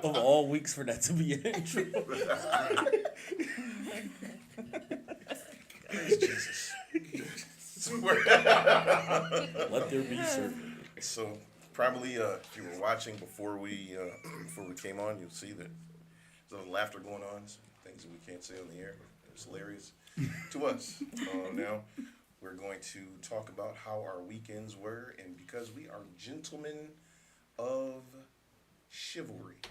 Of all weeks for that to be an intro. Jesus. Let there be certainty. So probably if you were watching before we came on, you'll see that there's a little laughter going on, some things that we can't say on the air. It's hilarious to us. Now we're going to talk about how our weekends were, and because we are gentlemen of chivalry,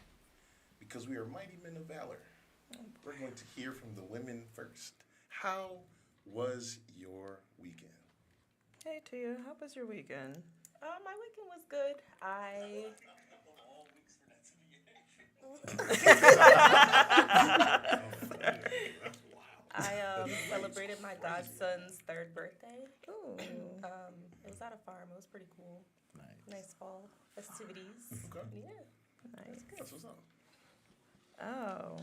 because we are mighty men of valor, we're going to hear from the women first. How was your weekend? Hey Tia, how was your weekend? My weekend was good. I celebrated my godson's 3rd birthday. Ooh. It was at a farm. It was pretty cool. Nice fall festivities. Okay. Yeah. Nice. That's what's up. Oh,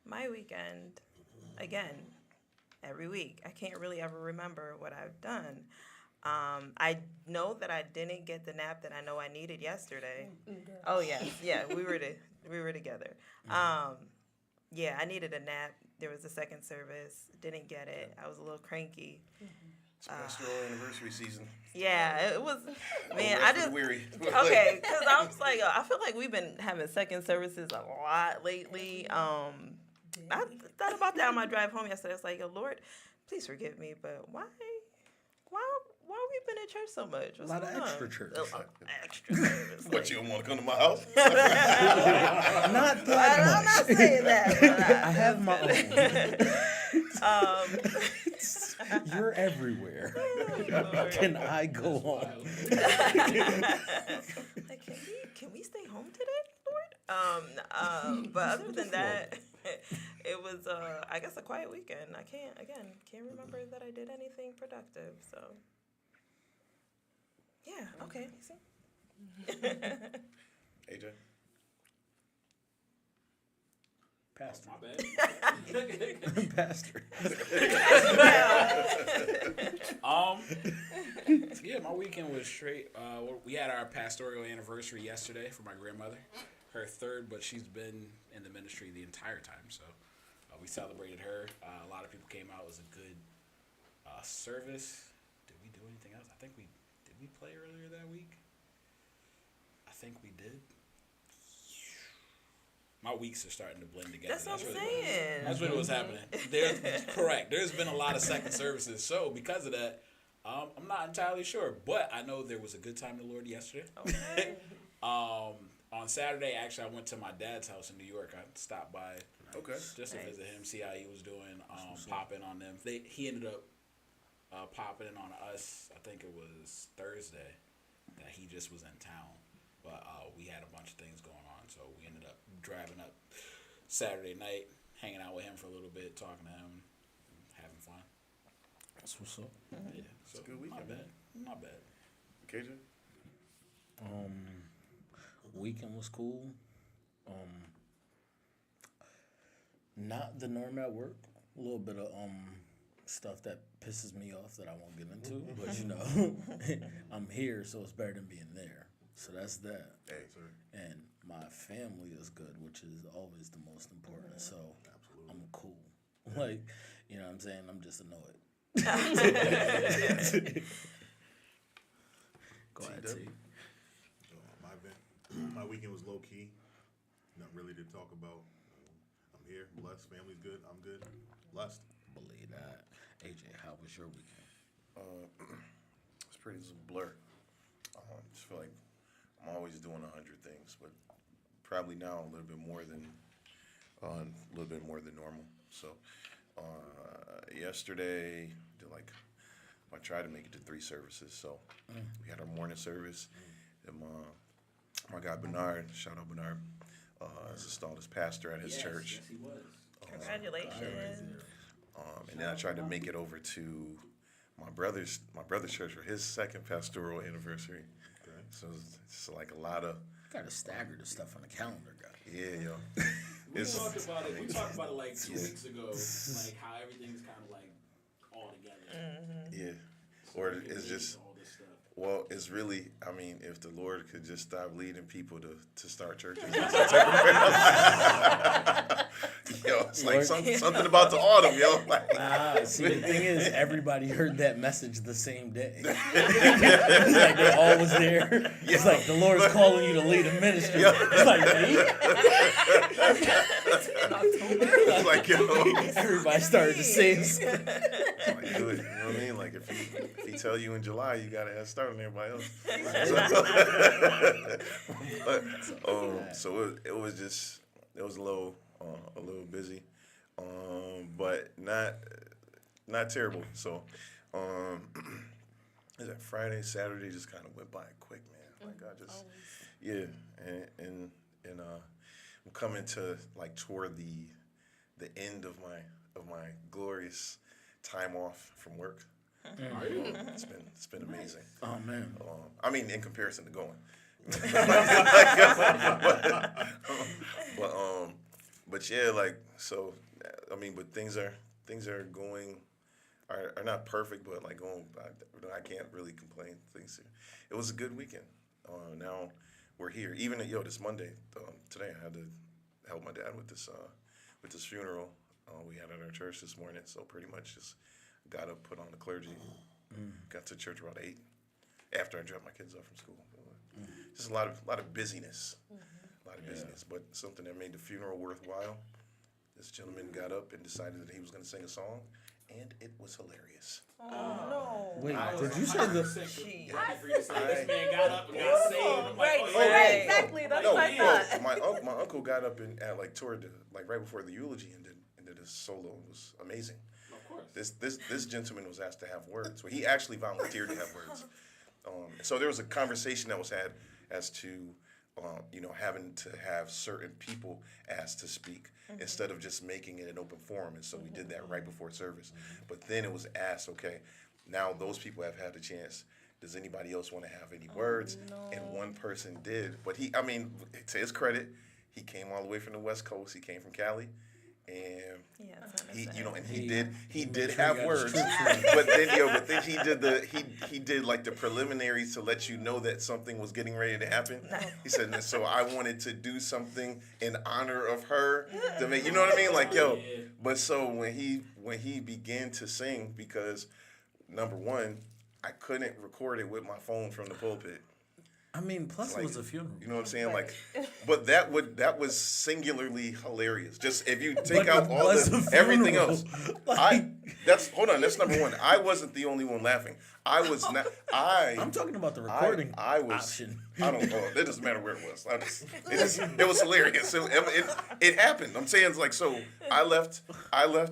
my weekend, again, every week. I can't really ever remember what I've done. I know that I didn't get the nap that I know I needed yesterday. Oh yes, yeah, we were together. Yeah, I needed a nap. There was a second service. Didn't get it. I was a little cranky. It's pastoral anniversary season. Yeah, it was. Man, Rest I for the just weary. okay, because I was like, I feel like we've been having second services a lot lately. I thought about that on my drive home yesterday. I was like, Lord, please forgive me, but why we been in church so much? What's A lot of going on? extra church. Extra service. What, you don't want to come to my house? Not that I'm much. not saying that. But I have my own. You're everywhere. Lord. Can I go home? Like, can we stay home today, Lord? But other than that, it was I guess a quiet weekend. I can't remember that I did anything productive. So yeah, okay. See. AJ? Pastor. My bad. Pastor. Yeah, my weekend was straight. We had our pastoral anniversary yesterday for my grandmother, her 3rd, but she's been in the ministry the entire time. So we celebrated her. A lot of people came out. It was a good service. Did we do anything else? Did we play earlier that week? I think we did. My weeks are starting to blend together. That's what I'm really saying. That's what was happening. Correct. There's been a lot of second services. So because of that, I'm not entirely sure. But I know there was a good time in the Lord yesterday. Okay. On Saturday, actually, I went to my dad's house in New York. I stopped by just to Nice. visit him, see how he was doing, pop in on them. He ended up popping in on us, I think it was Thursday, that he just was in town. But we had a bunch of things going on, so we ended up driving up Saturday night, hanging out with him for a little bit, talking to him, having fun. That's what's up. Yeah, so It's a good weekend, not bad. KJ? Weekend was cool. Not the norm at work. A little bit of stuff that pisses me off that I won't get into, but you know, I'm here, so it's better than being there. So that's that. Hey, sir. And my family is good, which is always the most important. So I'm cool. Like, you know what I'm saying? I'm just annoyed. Go ahead, T. My weekend was low key. Not really to talk about. I'm here, blessed. Family's good. I'm good. Blessed. Believe that. AJ, how was your weekend? It's pretty just a blur. I just feel like I'm always doing 100 things, but probably now a little bit more than normal. So yesterday, I tried to make it to 3 services. So we had our morning service, and my guy Bernard, shout out Bernard, is installed as pastor at his church. Yes, he was. Congratulations. And then I tried to make it over to my brother's church for his 2nd pastoral anniversary. Okay. So it's like a lot of Gotta stagger the stuff on the calendar, guys. yo. We talked about it like 2 weeks ago, like how everything's kind of like all together. Yeah. Or it's just all this stuff. Well, it's really, I mean, if the Lord could just stop leading people to start churches. Yo, it's like something about the autumn, yo. Like, See, the thing is, everybody heard that message the same day. It's like they all was there. It's like the Lord's calling you to lead a ministry. It's like me. In October. it's like, yo. Everybody started to say it. Like, good. You know what I mean? Like, if he tell you in July, you got to head start on everybody else. So it was just, it was a little busy, but not terrible. So, is that Friday, Saturday just kind of went by quick, man. Like I just, yeah, and I'm coming to like toward the end of my glorious time off from work. Are you? It's been amazing. Oh man. I mean, in comparison to going. But yeah, like so. I mean, but things are going are not perfect, but like going. I can't really complain. It was a good weekend. Now we're here. Even this Monday. Today I had to help my dad with this funeral we had at our church this morning. So pretty much just got up, put on the clergy, got to church about 8 after I dropped my kids off from school. Just a lot of busyness, but something that made the funeral worthwhile. This gentleman got up and decided that he was going to sing a song, and it was hilarious. No. Wait, did you say the? This man got up and got saved. I'm like, oh, Right, yeah. exactly. That's No, what I thought. my uncle got up and at like toward the right before the eulogy and did a solo. It was amazing. Of course. This gentleman was asked to have words. Well, he actually volunteered to have words. So there was a conversation that was had as to, having to have certain people asked to speak instead of just making it an open forum. And so we did that right before service. But then it was asked, okay, now those people have had a chance. Does anybody else want to have any words? And one person did. But to his credit, he came all the way from the West Coast. He came from Cali. And he did have words, but then he did like the preliminaries to let you know that something was getting ready to happen. He said, so I wanted to do something in honor of her to make, you know what I mean? Like, yo, but so when he began to sing, because number one, I couldn't record it with my phone from the pulpit. I mean, plus it was a funeral. You know what I'm saying? Like, but that was singularly hilarious. Just if you take out all everything else, that's number one. I wasn't the only one laughing. I was not. I'm talking about the recording option. I don't know. It doesn't matter where it was. It was hilarious. It happened. I'm saying it's like, so I left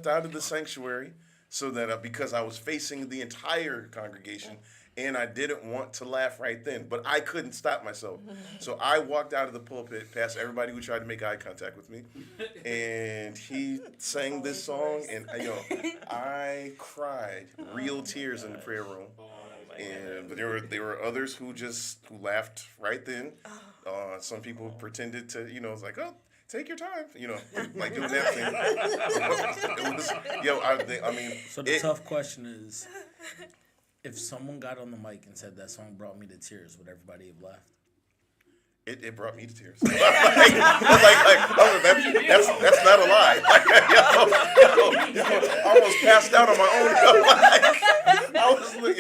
out of the sanctuary so that because I was facing the entire congregation. And I didn't want to laugh right then, but I couldn't stop myself. So I walked out of the pulpit past everybody who tried to make eye contact with me, and he sang this song, and I cried real tears in the prayer room. But there were others who laughed right then. Some people pretended to, it's like, oh, take your time, like doing that thing. So the tough question is, if someone got on the mic and said that song brought me to tears, would everybody have laughed? It brought me to tears. That's not a lie. I almost passed out on my own. I was really,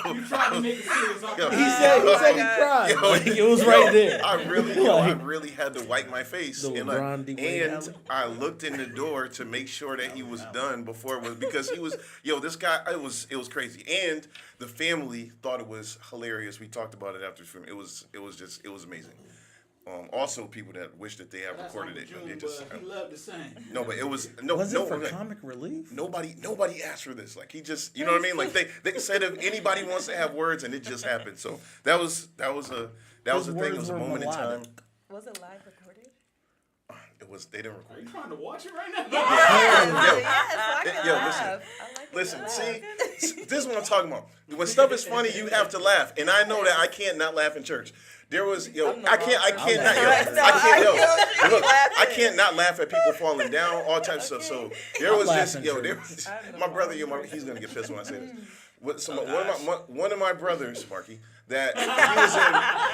You tried to make it serious. He said he cried. It was right there. I really had to wipe my face. And I looked in the door to make sure that he was done before it was, because he was, this guy, it was crazy. And the family thought it was hilarious. We talked about it after the film. It was amazing. Also, people that wish that they had recorded it. He loved to sing. No, but it was Was it for comic relief? Nobody asked for this. Like, he just, you know what I mean? Like, they said if anybody wants to have words, and it just happened. So that was a thing. It was a moment in time. Was it live recorded? They didn't record. Are you trying to watch it right now? Listen, see, this is what I'm talking about. When stuff is funny, you have to laugh, and I know that I can't not laugh in church. There was, I can't not laugh at people falling down, all types of stuff. So there was my brother, he's gonna get pissed when I say this. One of my brothers, Marky, that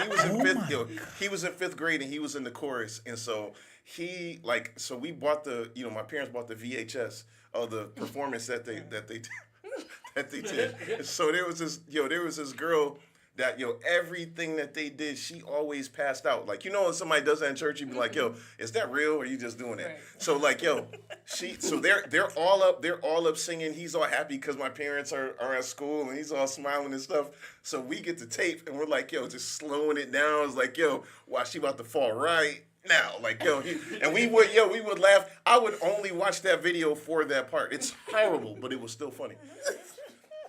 he was in fifth. He was in fifth grade and he was in the chorus, and so we bought my parents bought the VHS of the performance that they that they did. So there was this girl that everything that they did, she always passed out. Like when somebody does that in church, you'd be like, is that real or are you just doing that? Right. So they're all up singing. He's all happy because my parents are at school and he's all smiling and stuff. So we get the tape and we're like, just slowing it down. It's like, wow, she about to fall right now. Like, and we would laugh. I would only watch that video for that part. It's horrible, but it was still funny.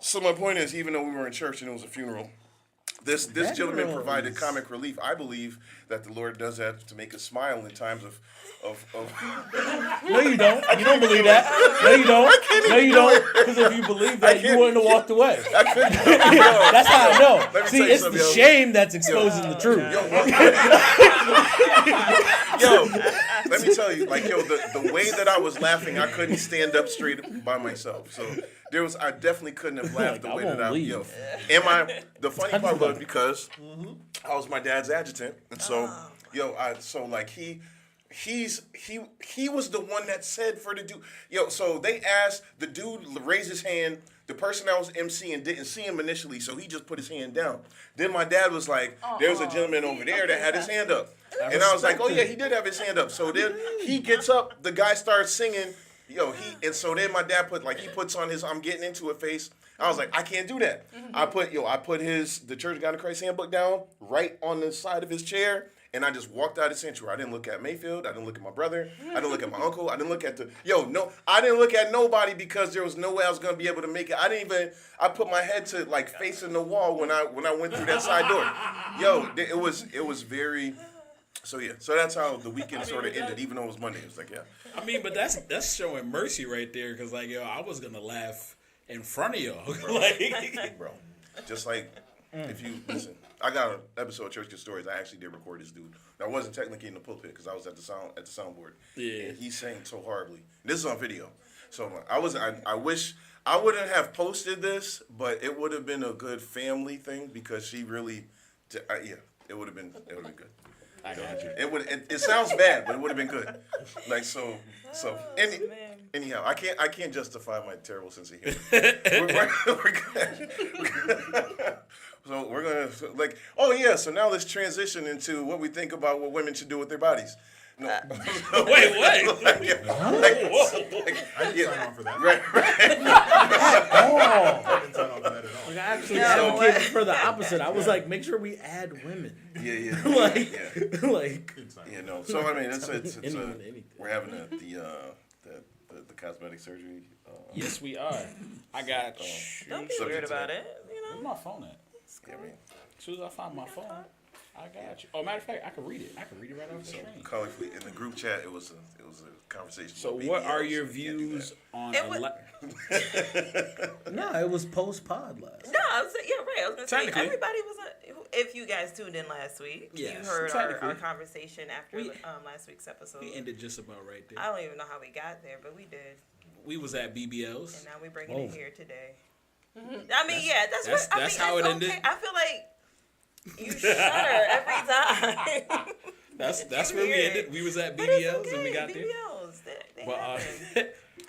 So my point is, even though we were in church and it was a funeral, this gentleman provided comic relief. I believe that the Lord does that to make us smile in times of No, you don't. You don't believe that. No, you don't. No, you don't. Because if you believe that, you wouldn't have walked away. That's how I know. See, it's the shame that's exposing the truth. Let me tell you, the way that I was laughing, I couldn't stand up straight by myself. So I definitely couldn't have laughed the way that I. The funny part was because I was my dad's adjutant, and so he was the one that said for the dude. So they asked the dude to raise his hand. The person that was emceeing didn't see him initially, so he just put his hand down. Then my dad was like, "There's a gentleman over there that had his hand up," and I was like, "Oh yeah, he did have his hand up." So then he gets up. The guy starts singing. And so then my dad puts on his "I'm getting into it" face. I was like, I can't do that. I put the Church of God in Christ handbook down right on the side of his chair, and I just walked out of Sanctuary. I didn't look at Mayfield. I didn't look at my brother. I didn't look at my uncle. I didn't look at I didn't look at nobody because there was no way I was gonna be able to make it. I put my head to facing the wall when I went through that side door. It was very. So that's how the weekend sort of ended, even though it was Monday. It was like, I mean, but that's showing mercy right there, because I was gonna laugh in front of y'all, bro. Just if you listen, I got an episode of Church Good Stories. I actually did record this dude. I wasn't technically in the pulpit because I was at the soundboard. Yeah, and he sang so horribly. This is on video, so I wish I wouldn't have posted this, but it would have been a good family thing because she really, it would have been good. I got you. It sounds bad, but it would have been good. Anyhow, I can't justify my terrible sense of humor. we're good. So we're gonna so now let's transition into what we think about what women should do with their bodies. No. Wait. I didn't sign on for that. Right. I didn't sign on for that at all. I actually advocated for the opposite. I was like, make sure we add women. Yeah. So I mean, we're having the cosmetic surgery. Yes, we are. I got. Don't be weird about it. Where's my phone at? As soon as I find my phone, I got you. Oh, matter of fact, I can read it. I can read it right off the screen. Colorfully in the group chat, it was a conversation. So, what are your views on? No, it was post pod last. No, I was right. I was gonna say everybody was. If you guys tuned in last week, you heard our conversation after last week's episode. We ended just about right there. I don't even know how we got there, but we did. We was at BBL's, and now we're bringing it here today. I mean, that's how it ended. I feel like you shudder every time. That's where we ended. We was at BBL's and we got there. BBL's, they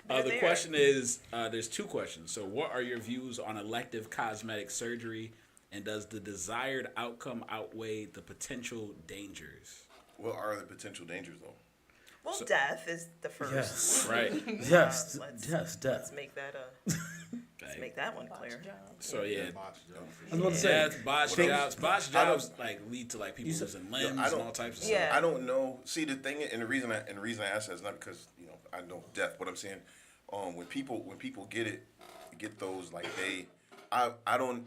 the question is, there's two questions. So, what are your views on elective cosmetic surgery, and does the desired outcome outweigh the potential dangers? What are the potential dangers, though? Well, death is the first. Yes. Right. Yes, death. Let's make that let's make that one clear. So I was about to say, botched jobs lead to people losing limbs and all types of stuff. I don't know. See, the thing, and the reason I ask that is not because I know death. What I'm saying, when people get those I don't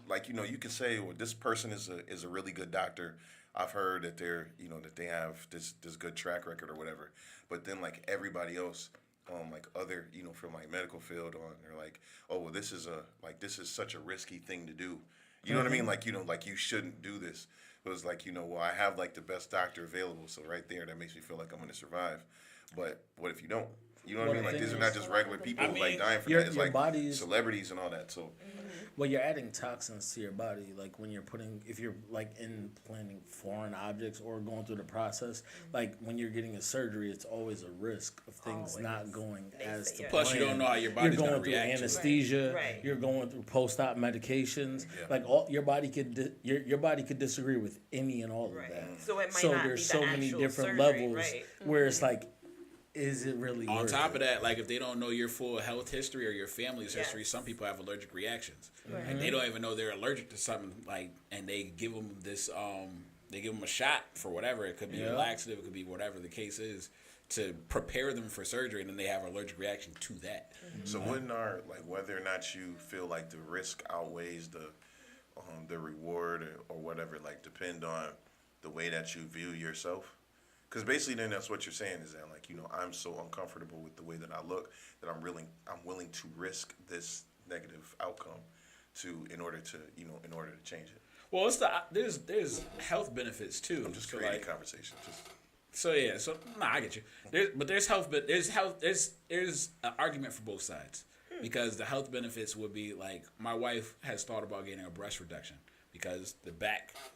you can say, well, this person is a really good doctor. I've heard that they're that they have this good track record or whatever, but then everybody else, other from medical field they're like, oh well, this is such a risky thing to do. You know what I mean? You shouldn't do this. It was like, well, I have like the best doctor available, so right there, that makes me feel like I'm gonna survive. But what if you don't? You know what I Well, mean? the Like, thing these are is- not just regular people I mean, like dying for your- that. It's your like body is- celebrities and all that. So Well, you're adding toxins to your body, like when if you're like implanting foreign objects or going through the process, like when you're getting a surgery, it's always a risk of things not Always. going They as say, to yeah. Plus, you plan. don't know how your body's You're gonna going through react to it. anesthesia. Right. You're going through post-op medications. Yeah. Like your body could your body could disagree with any and all Right. of that. So it might So not there's be so the many actual different surgery, levels right? where it's like, is it really On worth top it? of that, like if they don't know your full health history or your family's history, Yes. some people have allergic reactions. Right. Like they don't even know they're allergic to something. Like, and they give them this, they give them a shot for whatever. It could be a Yeah. laxative, it could be whatever the case is, to prepare them for surgery, and then they have an allergic reaction to that. So wouldn't whether or not you feel like the risk outweighs the reward or whatever, like depend on the way that you view yourself? Because basically, then that's what you're saying is that like I'm so uncomfortable with the way that I look that I'm willing to risk this negative outcome in order to change it. Well, there's health benefits too. I'm just So, creating like, conversation. I get you. There's an argument for both sides because the health benefits would be like my wife has thought about getting a breast reduction because they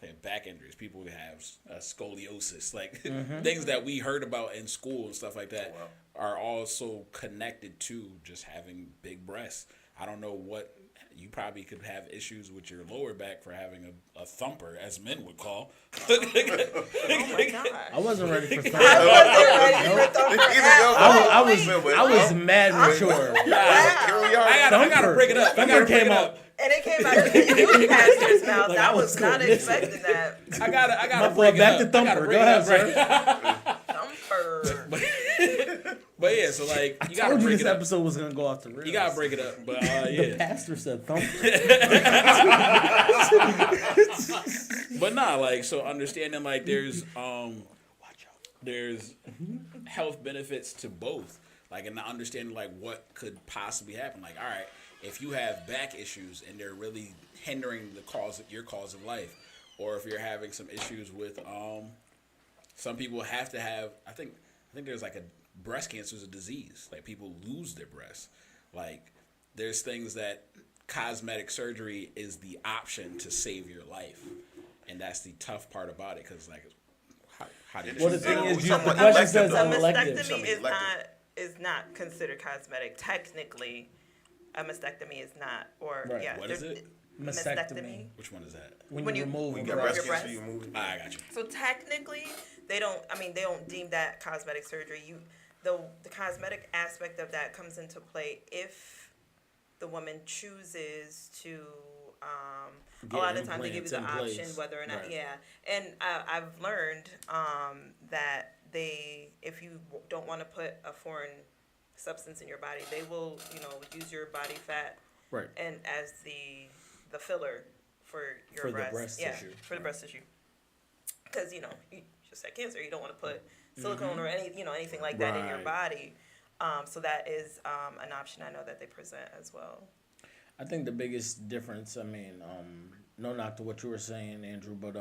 have back injuries. People who have scoliosis, like things that we heard about in school and stuff like that, are also connected to just having big breasts. I don't know what. You probably could have issues with your lower back for having a thumper, as men would call. Oh my god. I wasn't ready for thumper. I was mad mature. Here we are. I gotta break it up. Thumper came out. And it came out of the pastor's mouth. Like, I I was was not cool. expecting that. I gotta My break boy, it back up. to I gotta Thumper. break Go it up, ahead, right? Thumper. But yeah, so like you gotta Told you break this it up. episode was gonna go off the rails. You gotta break it up. But The yeah. pastor said thumper. But nah, like so understanding like there's health benefits to both. Like and understanding like what could possibly happen. Like, all right, if you have back issues and they're really hindering your cause of life, or if you're having some issues with some people have to have I think there's like breast cancer is a disease. Like people lose their breasts. Like there's things that cosmetic surgery is the option to save your life, and that's the tough part about it because like how do you Well, the choose thing that? is, the Somewhat question elective, says though. elective. Something Mastectomy elective. is not considered cosmetic. Technically, a mastectomy is not. Or Right. yeah, What is there's- it? Mastectomy. Which one is that? When you remove You a got remove breast your cancer, breast? you move. I got you. So technically, they don't deem that cosmetic surgery. The cosmetic aspect of that comes into play if the woman chooses to. A Get lot of times they give you the implants in option place. whether or not, Right. yeah. And I've learned that if you don't want to put a foreign substance in your body, they will, use your body fat Right. and as the filler for your For the breast. breast yeah, tissue. for the breast tissue. Because you just had cancer, you don't want to put silicone or anything like that in your Right. body. So that is an option I know that they present as well. I think the biggest difference, I mean, no knock to what you were saying, Andrew, but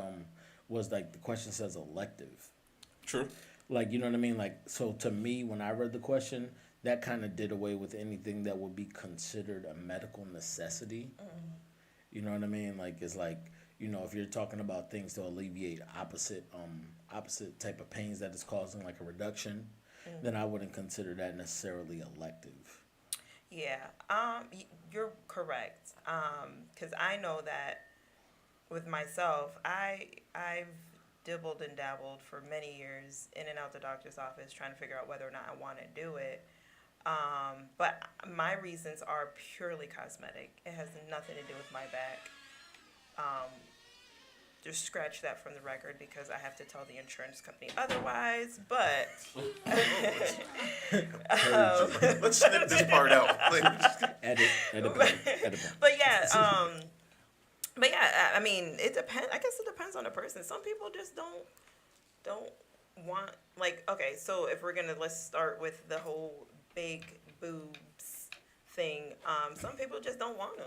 was like the question says elective. True. Like, you know what I mean? Like, so to me, when I read the question, that kind of did away with anything that would be considered a medical necessity. You know what I mean? Like, it's like, if you're talking about things to alleviate opposite type of pains that is causing like a reduction, then I wouldn't consider that necessarily elective. Yeah, you're correct. Because I know that with myself, I've dibbled and dabbled for many years in and out the doctor's office trying to figure out whether or not I want to do it. But my reasons are purely cosmetic. It has nothing to do with my back. Just scratch that from the record because I have to tell the insurance company otherwise. But Let's snip this part out. Edit. But yeah, I mean, it depends. I guess it depends on the person. Some people just don't want okay. So if let's start with the whole big boobs thing. Some people just don't want them.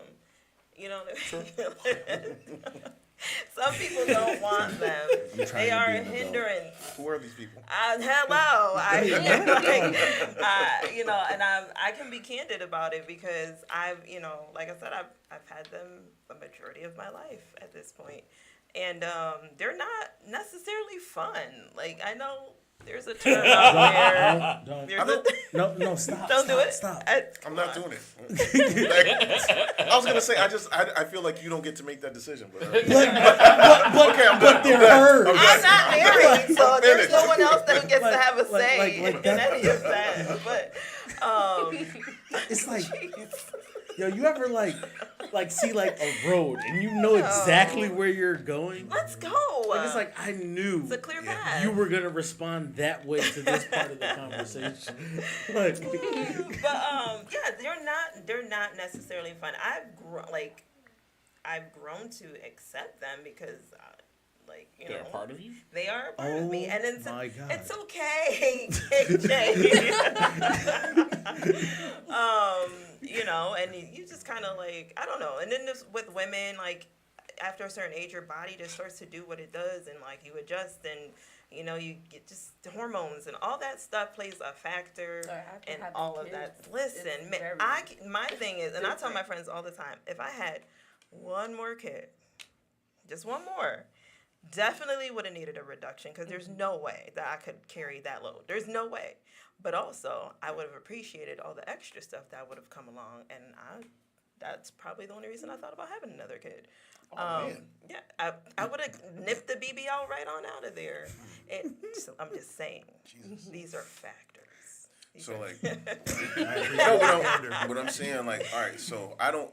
You know what I mean? Some people don't want them. I'm trying They to are be a an adult. hindrance. Who are these people? Hello, you know, and I can be candid about it because I've, you know, like I said, I've had them the majority of my life at this point, and they're not necessarily fun. Like I know there's a term out there. Don't. There's No, stop. don't do it. Stop. I'm not doing it. Like, I was gonna say, I feel like you don't get to make that decision, but okay, I'm But done. they're hers. I'm not married, so I'm there's finished. no one else that gets to Like- have a like- say like in that. any of that. But It's like, yo, you ever like see like a road and you know exactly where you're going? let's go. Like it's like I knew It's a clear path. you were gonna respond that way to this part of the conversation. Like, But yeah, they're not necessarily fun. I've grown to accept them because like you They're know a part of you. they are a part of me, Oh and it's my God. it's okay, KJ. You know, and you just kind of like I don't know, and then just with women like. After a certain age, your body just starts to do what it does, and like you adjust, and you know you get just the hormones and all that stuff plays a factor, So after and having all of kids, that. Listen, it's man, very my thing is, and I tell my different. friends all the time, if I had one more kid, just one more, definitely would have needed a reduction because there's no way that I could carry that load. There's no way. But also, I would have appreciated all the extra stuff that would have come along, and that's probably the only reason I thought about having another kid. Man. Yeah, I would have nipped the BBL right on out of there. I'm just saying, these are factors. So like, I appreciate no, the candor. but I'm saying like, all right, so I don't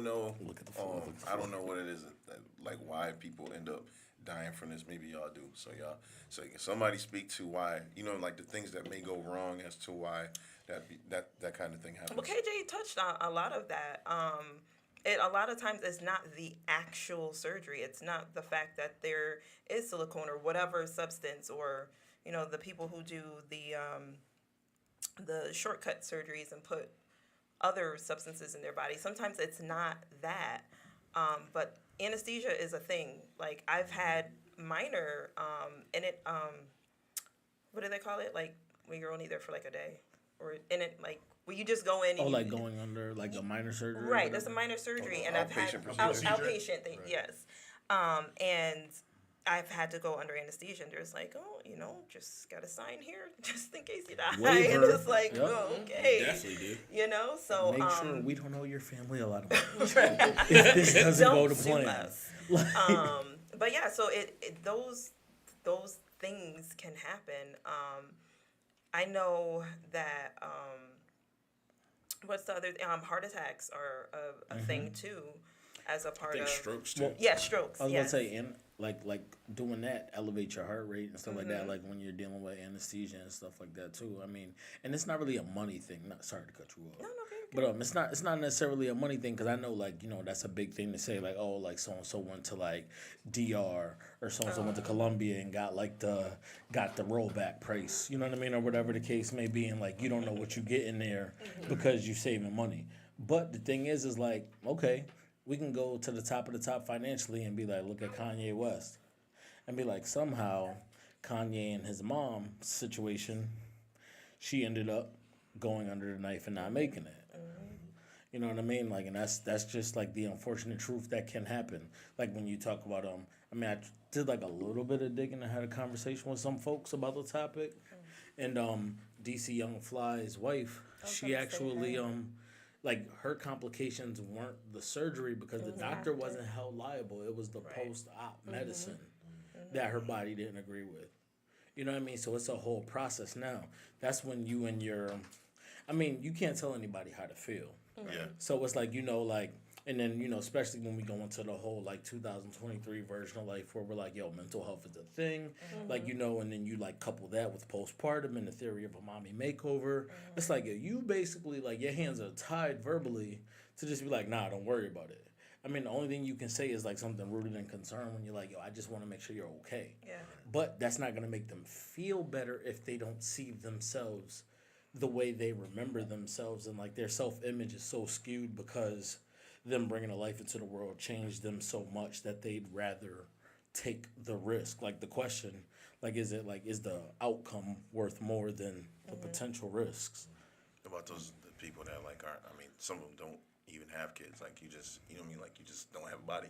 know, Look at the floor, look at the I don't know what it is that like why people end up dying from this. Maybe y'all do. So can somebody speak to why, you know, like the things that may go wrong as to why that kind of thing happens. Well, KJ touched on a lot of that. A lot of times it's not the actual surgery. It's not the fact that there is silicone or whatever substance, or you know the people who do the shortcut surgeries and put other substances in their body. Sometimes it's not that, but anesthesia is a thing. Like I've had minor, and it what do they call it? Like when you're only there for like a day, or in it like. Where you just go in and like going under like a minor surgery. or right, that's a whatever? minor surgery, Oh, and I've had outpatient procedure. outpatient thing, Right. yes. And I've had to go under anesthesia, and there's like, oh, you know, just got to sign here just in case you die. Waiver. And it's like, Yep. oh, okay, Definitely do. you know. So Make sure we don't owe your family a lot of money. if if this doesn't go to sue plan. us. Like, But yeah, so those things can happen. I know that. What's the other? Heart attacks are a thing too, as a I part think of strokes too. Well, yeah, strokes. I was yes. gonna say, and like doing that elevates your heart rate and stuff like that. Like when you're dealing with anesthesia and stuff like that too. I mean, and it's not really a money thing. Not sorry to cut you off. No, But it's not necessarily a money thing because I know like you know that's a big thing to say like oh like so and so went to like DR or so and so went to Colombia and got the rollback price, you know what I mean, or whatever the case may be, and like you don't know what you get in there because you're saving money. But the thing is like okay, we can go to the top of the top financially and be like look at Kanye West and be like somehow Kanye and his mom situation, she ended up going under the knife and not making it. You know what I mean? Like, and that's just like the unfortunate truth that can happen. Like when you talk about I mean, I did like a little bit of digging. I had a conversation with some folks about the topic, and DC Young Fly's wife, she actually like her complications weren't the surgery because the doctor wasn't held liable. It was the post-op medicine that her body didn't agree with. You know what I mean? So it's a whole process now. That's when you and your, I mean, you can't tell anybody how to feel. Yeah. So it's like, you know, like, and then, you know, especially when we go into the whole, like, 2023 version of life where we're like, yo, mental health is a thing. Like, you know, and then you, like, couple that with postpartum and the theory of a mommy makeover. It's like, you basically, like, your hands are tied verbally to just be like, nah, don't worry about it. I mean, the only thing you can say is, like, something rooted in concern when you're like, yo, I just want to make sure you're okay. Yeah. But that's not going to make them feel better if they don't see themselves the way they remember themselves, and like their self-image is so skewed because them bringing a life into the world changed them so much that they'd rather take the risk. Like the question, like is the outcome worth more than the potential risks? About those the people that like aren't. I mean, some of them don't even have kids. Like you just, you know what I mean? Like you just don't have a body.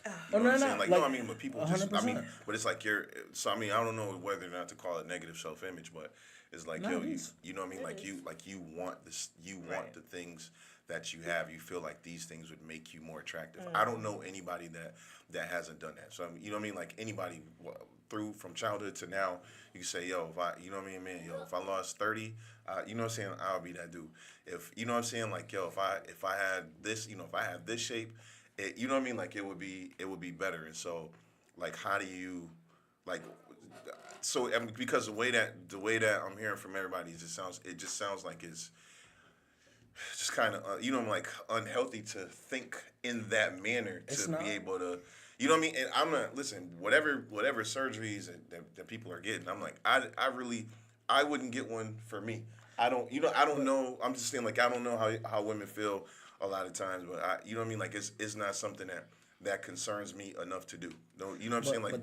You know what I'm saying? Like, no, I mean, but people just, I mean, 100%. but it's like so I mean, I don't know whether or not to call it negative self-image, but it's like, No, yo, it you, is. you know what I mean? Like you want this, you want the things that you have. You feel like these things would make you more attractive. I don't know anybody that hasn't done that. So, I mean, you know what I mean? Like anybody through from childhood to now, you can say, yo, if I, you know what I mean, man, yo, if I lost 30, you know what I'm saying? I'll be that dude. If, you know what I'm saying? Like, yo, if I had this, you know, if I had this shape, you know what I mean? Like it would be better. And so, like, how do you, like, so I mean, because the way that I'm hearing from everybody, it just sounds like it's just kind of you know, like unhealthy to think in that manner It's to not. be able to, you know what I mean? And I'm not, listen, whatever surgeries that people are getting, I'm like, I wouldn't get one for me. I don't know. I'm just saying, like, I don't know how women feel a lot of times, but you know what I mean? Like, it's not something that concerns me enough to do. No, you know what I'm saying? Like, But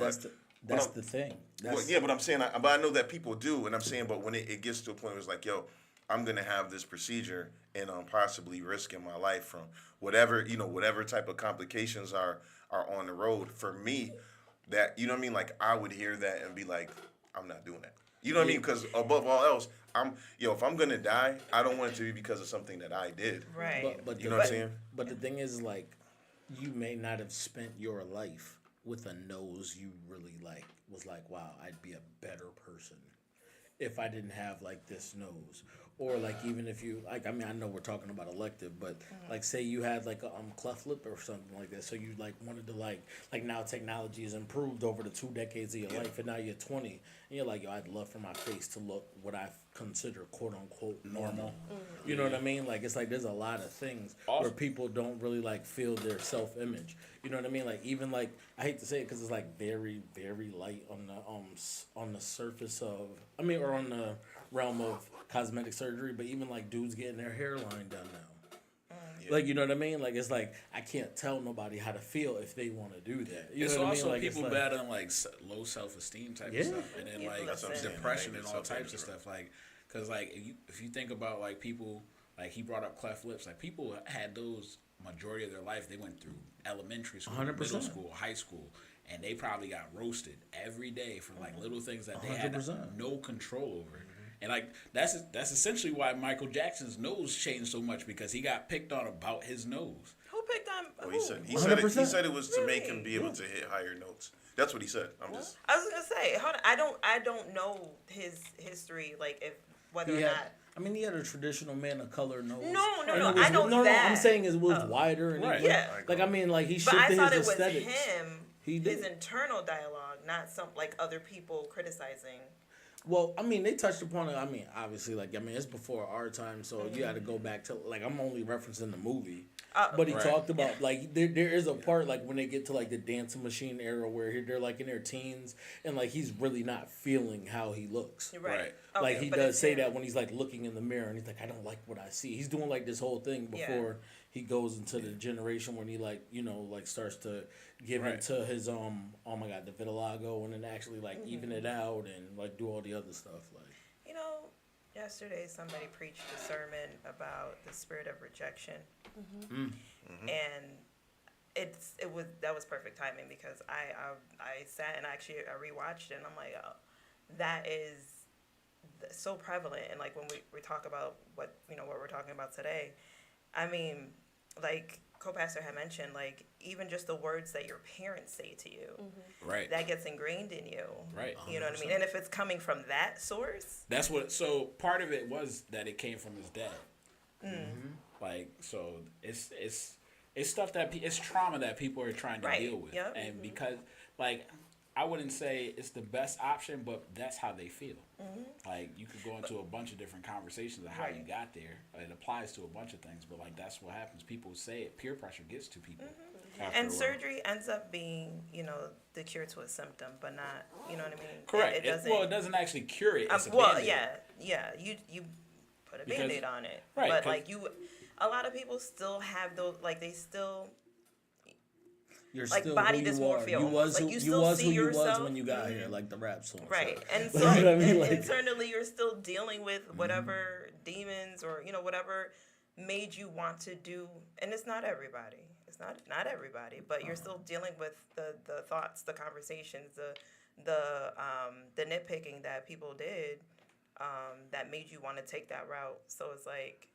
that's the thing. well, yeah, but I'm saying, but I know that people do, and I'm saying, but when it gets to a point where it's like, yo, I'm gonna have this procedure, and I'm possibly risking my life from whatever type of complications are on the road. For me, that, you know what I mean? Like, I would hear that and be like, I'm not doing that. You know what I mean? Because above all else, if I'm gonna die, I don't want it to be because of something that I did. Right. But You know what I'm saying? But the thing is, like, you may not have spent your life with a nose you really was like, wow, I'd be a better person if I didn't have like this nose. Or like, even if you like, I mean, I know we're talking about elective, but like, say you had like a cleft lip or something like that, so you like wanted to like now technology has improved over the 2 decades of your life, and now you're 20, and you're like, yo, I'd love for my face to look what I consider quote unquote normal. You know what I mean? Like, it's like there's a lot of things where people don't really like feel their self image. You know what I mean? Like, even like, I hate to say it because it's like very, very light on the surface of, I mean, or on the realm of cosmetic surgery, but even like dudes getting their hairline done now. Like, you know what I mean? Like, it's like, I can't tell nobody how to feel if they want to do that. You It's know what also I mean? Like, people it's like, battling like low self-esteem type Yeah. of stuff, and then Yeah, like that's what I'm saying. depression and all Negative types of self-image, stuff. Like, because like if you think about like people, like he brought up cleft lips, like people had those majority of their life. They went through elementary school, 100%. middle school, high school, and they probably got roasted every day for like little things that they had 100%. no control over. And like that's essentially why Michael Jackson's nose changed so much, because he got picked on about his nose. Who picked on? Well, Who? he 100%. said it was to make him be Really? able to hit higher notes. That's what he said. I'm just. I was gonna say, hold on. I don't know his history, like if whether he or had, not. I mean, he had a traditional man of color nose. No, And it I was- know no, that. I'm saying it was Oh. wider. And Right. Yeah. Like, I mean, like, he But I shifted thought it his was aesthetics. him, He his did. internal dialogue, not some like other people criticizing. Well, I mean, they touched upon it. I mean, obviously, like, I mean, it's before our time, so you got to go back to, like, I'm only referencing the movie. But he Right. talked about, like, there is a part, like, when they get to, like, the dancing machine era where they're, like, in their teens, and, like, he's really not feeling how he looks. Right. Okay, Like, he but does it's say him. that when he's, like, looking in the mirror, and he's like, I don't like what I see. He's doing, like, this whole thing before he goes into the generation when he, like, you know, like, starts to give Right. into his, oh my God, the vitiligo, and then actually, like, even it out and, like, do all the other stuff, like. You know, yesterday somebody preached a sermon about the spirit of rejection, and that was perfect timing, because I sat and actually I rewatched it, and I'm like, oh, that is so prevalent. And like when we talk about what we're talking about today, I mean, like co-pastor had mentioned, like even just the words that your parents say to you, Right. that gets ingrained in you. Right. You know what I mean? And if it's coming from that source, That's what. So part of it was that it came from his dad. Like, so it's stuff that it's trauma that people are trying to Right, deal with, yep. and because like I wouldn't say it's the best option, but that's how they feel. Like you could go into a bunch of different conversations of how you Right. got there. It applies to a bunch of things, but like that's what happens. People say it. Peer pressure gets to people. after and a while. surgery ends up being, the cure to a symptom, but not, you know what I mean? Correct. It doesn't. Well, it doesn't actually cure it. It's a well, Band-Aid. yeah. You put a Because- Band-Aid on it. right, But 'cause- like a lot of people still have those, like they still, You're like, still body who you dysmorphia are. You almost. was Like, who you you still was see who you was yourself. when you got here, like the rap song. Right. said. And so You know what I mean? and Like- internally you're still dealing with whatever demons or, whatever made you want to do, and it's not everybody. It's not everybody, but you're still dealing with the thoughts, the conversations, the nitpicking that people did that made you want to take that route. So it's like,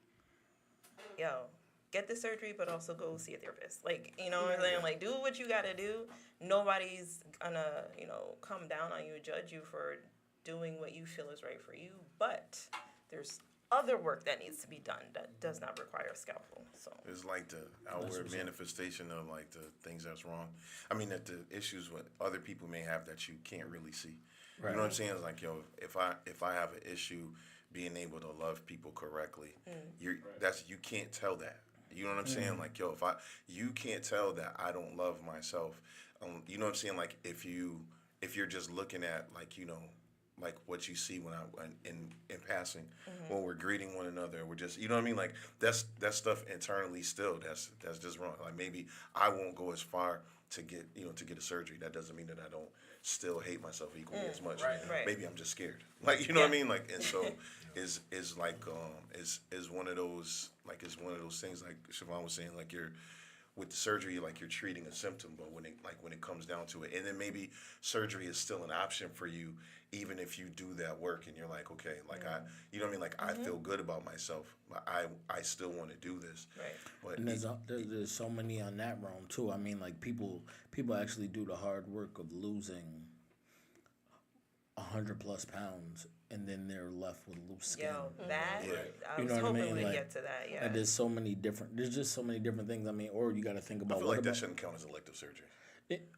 yo, get the surgery, but also go see a therapist. Like, you know what I'm saying? Like, do what you gotta do. Nobody's gonna, come down on you, judge you for doing what you feel is right for you. But there's other work that needs to be done that does not require a scalpel. So It's like the outward manifestation of like the things that's wrong. I mean, that the issues what other people may have that you can't really see. You know what I'm saying? It's like, yo, if I have an issue being able to love people correctly, you can't tell that. You know what I'm saying? Like, yo, you can't tell that I don't love myself. You know what I'm saying? Like, if you're just looking at like, like what you see when in passing, when we're greeting one another, we're just, you know what I mean? Like that's stuff internally still that's just wrong. Like maybe I won't go as far to get a surgery. That doesn't mean that I don't still hate myself equally as much. Right. Maybe I'm just scared. Like, you know what I mean? Like, and so is like is one of those things like Siobhan was saying, like you're with the surgery, like you're treating a symptom, but when it comes down to it, and then maybe surgery is still an option for you, even if you do that work and you're like, okay, like you know what I mean? Like I feel good about myself, but I still want to do this. Right. But And there's so many on that realm too. I mean, like people actually do the hard work of losing 100+ pounds, and then they're left with loose skin. Yo, that I You was know what I hoping mean? we'd Like, get to that. Yeah. And there's just so many different things. I mean, or you got to think I about feel what like that about. shouldn't count as elective surgery.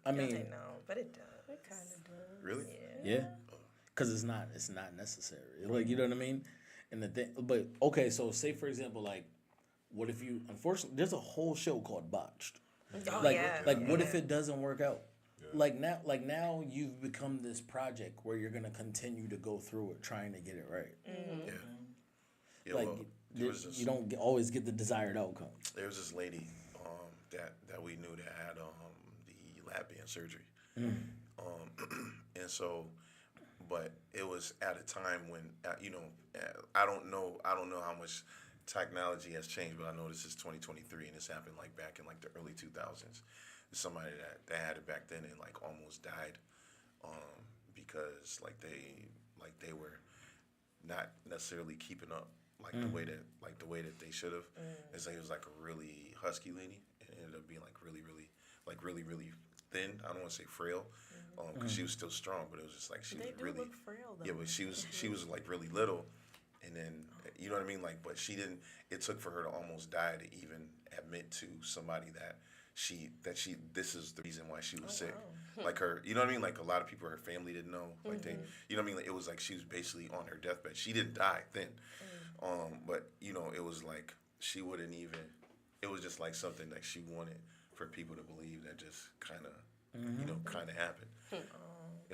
I mean, No, but it does. It kind of does. Really? yeah, because it's not necessary. Like, you know what I mean? And the thing, but okay, so say for example, like, what if you unfortunately there's a whole show called Botched. Oh, Like, yeah. what if it doesn't work out? Like now you've become this project where you're gonna continue to go through it, trying to get it right. Yeah. Yeah. Like Well, you don't always get the desired outcome. there was this lady that we knew that had the lap band surgery, and so, but it was at a time when I don't know how much technology has changed, but I know this is 2023 and this happened like back in like the early 2000s. Somebody that had it back then and like almost died because like they were not necessarily keeping up like the way that they should have. It's like it was like a really husky lady, and it ended up being like really thin. I don't want to say frail, because she was still strong, but it was just like she was They do really look frail, though. yeah. But she was like really little, and then you know what I mean. Like, but she didn't. It took for her to almost die to even admit to somebody that this is the reason why she was sick. Like her, you know what I mean? Like a lot of people, her family didn't know. Like they, you know what I mean? Like it was like she was basically on her deathbed. She didn't die then, but it was like she wouldn't even. It was just like something that she wanted for people to believe that just kind of, kind of happened.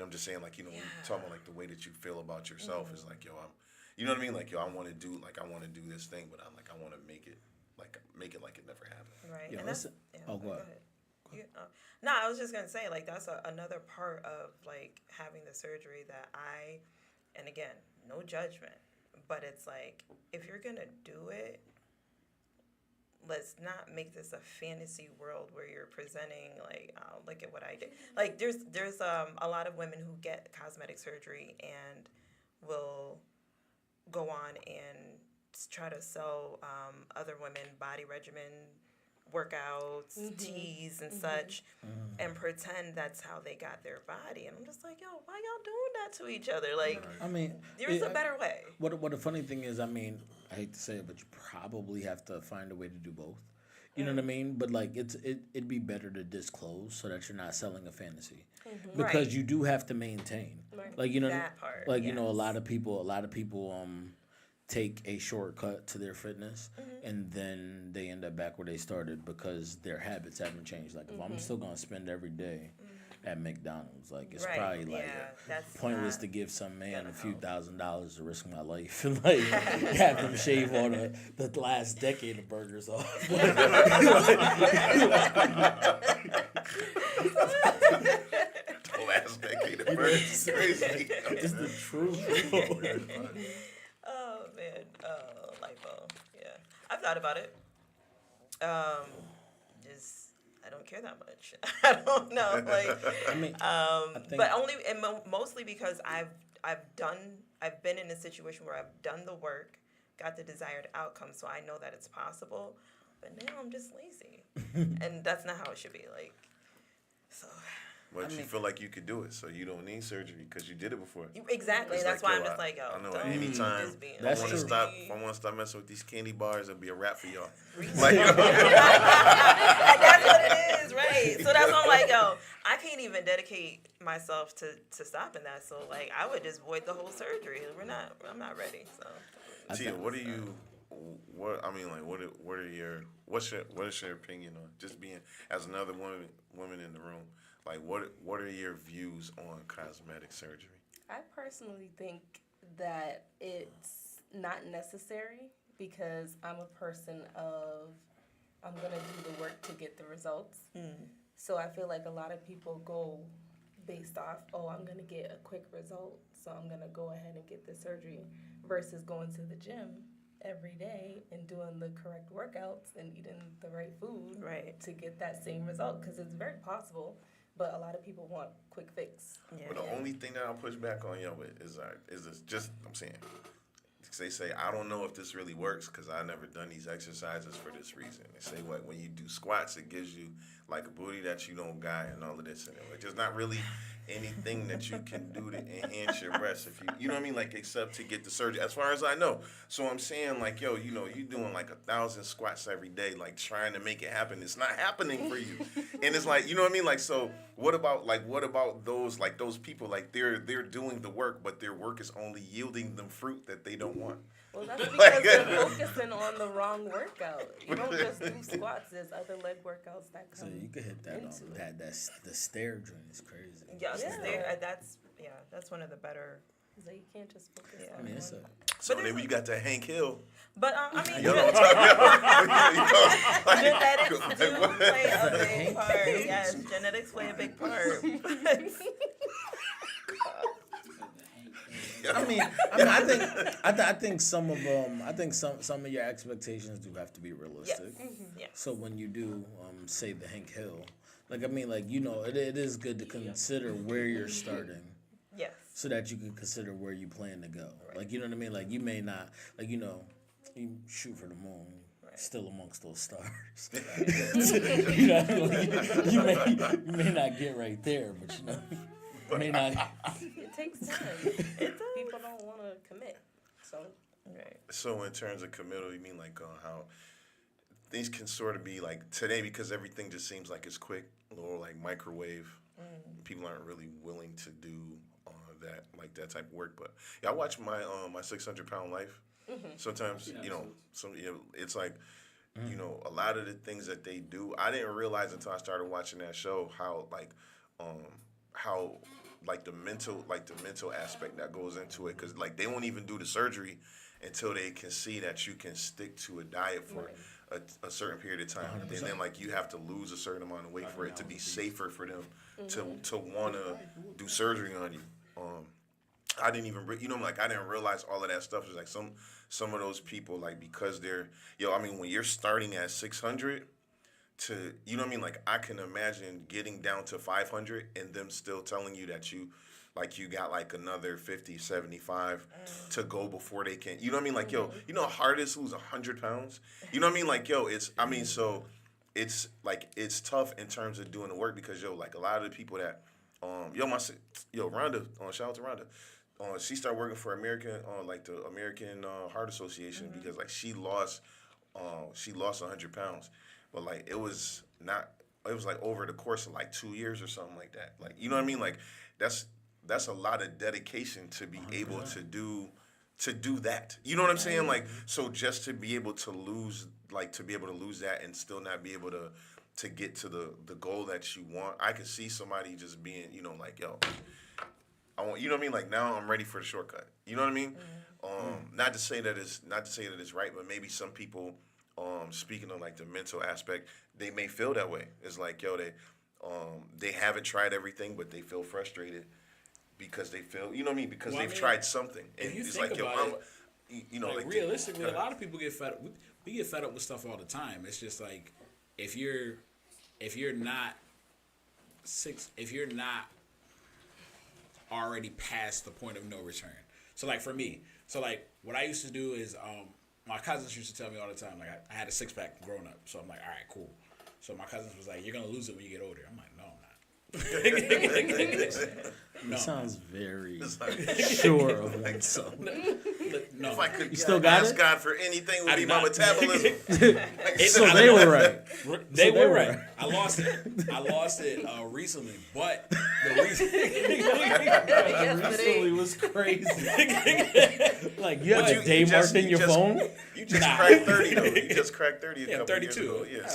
I'm just saying, like, when you talk about like the way that you feel about yourself is like, yo, you know what I mean? Like, yo, I want to do this thing, but I'm like, I want to make it like it never happened. Right. Yeah, and that's, go go ahead. No, I was just gonna say, like, that's another part of like having the surgery that and again, no judgment, but it's like if you're gonna do it, let's not make this a fantasy world where you're presenting like, oh, look at what I did. Like there's a lot of women who get cosmetic surgery and will go on and try to sell other women body regimen workouts, teas and such, and pretend that's how they got their body. And I'm just like, yo, why y'all doing that to each other? Like, I mean, there's a better way. What the funny thing is, I mean, I hate to say it, but you probably have to find a way to do both. You know what I mean? But like, it'd be better to disclose so that you're not selling a fantasy, because Right. you do have to maintain. Right. Like, That part, like yes. a lot of people take a shortcut to their fitness, and then they end up back where they started because their habits haven't changed. Like, if I'm still gonna spend every day at McDonald's. Like it's Right, probably like yeah, that's pointless not to give some man gonna a few help. $1,000s to risk my life and like have him shave all the last decade of burgers off. The last decade of birds is crazy. It's the truth. Oh man, lipo. Yeah, I've thought about it. Just I don't care that much. I don't know, like, I mean, I think but only and mostly because I've been in a situation where I've done the work, got the desired outcome, so I know that it's possible. But now I'm just lazy, and that's not how it should be. Like, so. But you feel like you could do it, so you don't need surgery because you did it before. Exactly. It's That's like, why yo, I'm just like, yo, I know don't at any time just be in That's I want to true. stop. If I want to stop messing with these candy bars, it'll be a wrap for y'all. And Like, that's what it is, right? So that's why I'm like, yo, I can't even dedicate myself to stopping that. So like, I would just void the whole surgery. I'm not ready. So. Tia, what are you? What I mean, like, what are your? What is your opinion on just being as another woman in the room? Like, what are your views on cosmetic surgery? I personally think that it's not necessary because I'm a person of I'm going to do the work to get the results. So I feel like a lot of people go based off, oh, I'm going to get a quick result, so I'm going to go ahead and get the surgery versus going to the gym every day and doing the correct workouts and eating the right food Right. to get that same result because it's very possible. But a lot of people want quick fix. Yeah. But the only thing that I'll push back on y'all with is this just I'm saying. They say I don't know if this really works because I never done these exercises for this reason. They say like when you do squats, it gives you like a booty that you don't got and all of this and like there's not really anything that you can do to enhance your breasts if you know what I mean, like except to get the surgery as far as I know. So I'm saying like, yo, you know, you doing like 1,000 squats every day, like trying to make it happen. It's not happening for you. And it's like, you know what I mean? Like, so what about those people, like they're doing the work, but their work is only yielding them fruit that they don't want. Well, that's because they're focusing on the wrong workout. You don't just do squats. There's other leg workouts that so come you could hit that into it. that's the stair joint is crazy. Yeah, Yeah. that's one of the better. So you can't just focus Yeah. on I mean, it's one. So then you got that Hank Hill. But I mean, You know what I'm talking about? genetics do play a big part. Yes, genetics play a big part. I think some of them. I think some of your expectations do have to be realistic. Yeah. So when you do say the Hank Hill, like I mean, like you know, it is good to consider where you're starting, Yes. so that you can consider where you plan to go. Like you know what I mean. Like you may not, like you know, you shoot for the moon. Still amongst those stars. You know, like, you may not get right there, but you know, you may not. It takes time. People don't want to commit. So Right. So in terms of committal, you mean like how things can sort of be like today because everything just seems like it's quick or like microwave. People aren't really willing to do that type of work. But yeah, I watch my 600-pound life. Sometimes it's like a lot of the things that they do. I didn't realize until I started watching that show how the mental aspect that goes into it because like they won't even do the surgery until they can see that you can stick to a diet for a certain period of time, 100%. And then like you have to lose a certain amount of weight for it to be safer for them to want to do surgery on you. I didn't even I didn't realize all of that stuff is like some of those people like because they're when you're starting at 600 to like I can imagine getting down to 500 and them still telling you that you got like another 50, 75 to go before they can. You know what I mean? Like, yo, you know how hard it is to lose 100 pounds? You know what I mean? Like, yo, so it's like, it's tough in terms of doing the work because, like a lot of the people that, Rhonda, shout out to Rhonda. She started working for the American Heart Association because like she lost 100 pounds. But like, it was like over the course of like 2 years or something like that. Like, you know what I mean? Like that's a lot of dedication to be 100%. Able to do that. You know what I'm saying? Like, so just to be able to lose that and still not be able to to get to the goal that you want. I could see somebody just being, like, yo, I want, you know what I mean? Like, now I'm ready for the shortcut. You know what I mean? Not to say that it's right, but maybe some people, speaking of like the mental aspect, they may feel that way. It's like, yo, they haven't tried everything, but they feel frustrated because they feel, you know what I mean? Because they've tried something, and if you it's think like, yo, about it, like realistically, a lot of people get fed up. We get fed up with stuff all the time. It's just like if you're not already past the point of no return. So like for me, what I used to do is my cousins used to tell me all the time, like I had a 6-pack growing up. So I'm like, all right, cool. So my cousins was like, you're gonna lose it when you get older. I'm like, no, I'm not. It sounds very sure of oneself. No. if I could You still got ask it? God for anything, it would I be do my not. metabolism. So they were right. They they were were right. right. I lost it recently, but the reason Recently was crazy. Like you have But a day marked in your phone. You just cracked 30 though. You just cracked 30 a Yeah, couple years 32. ago. Yeah,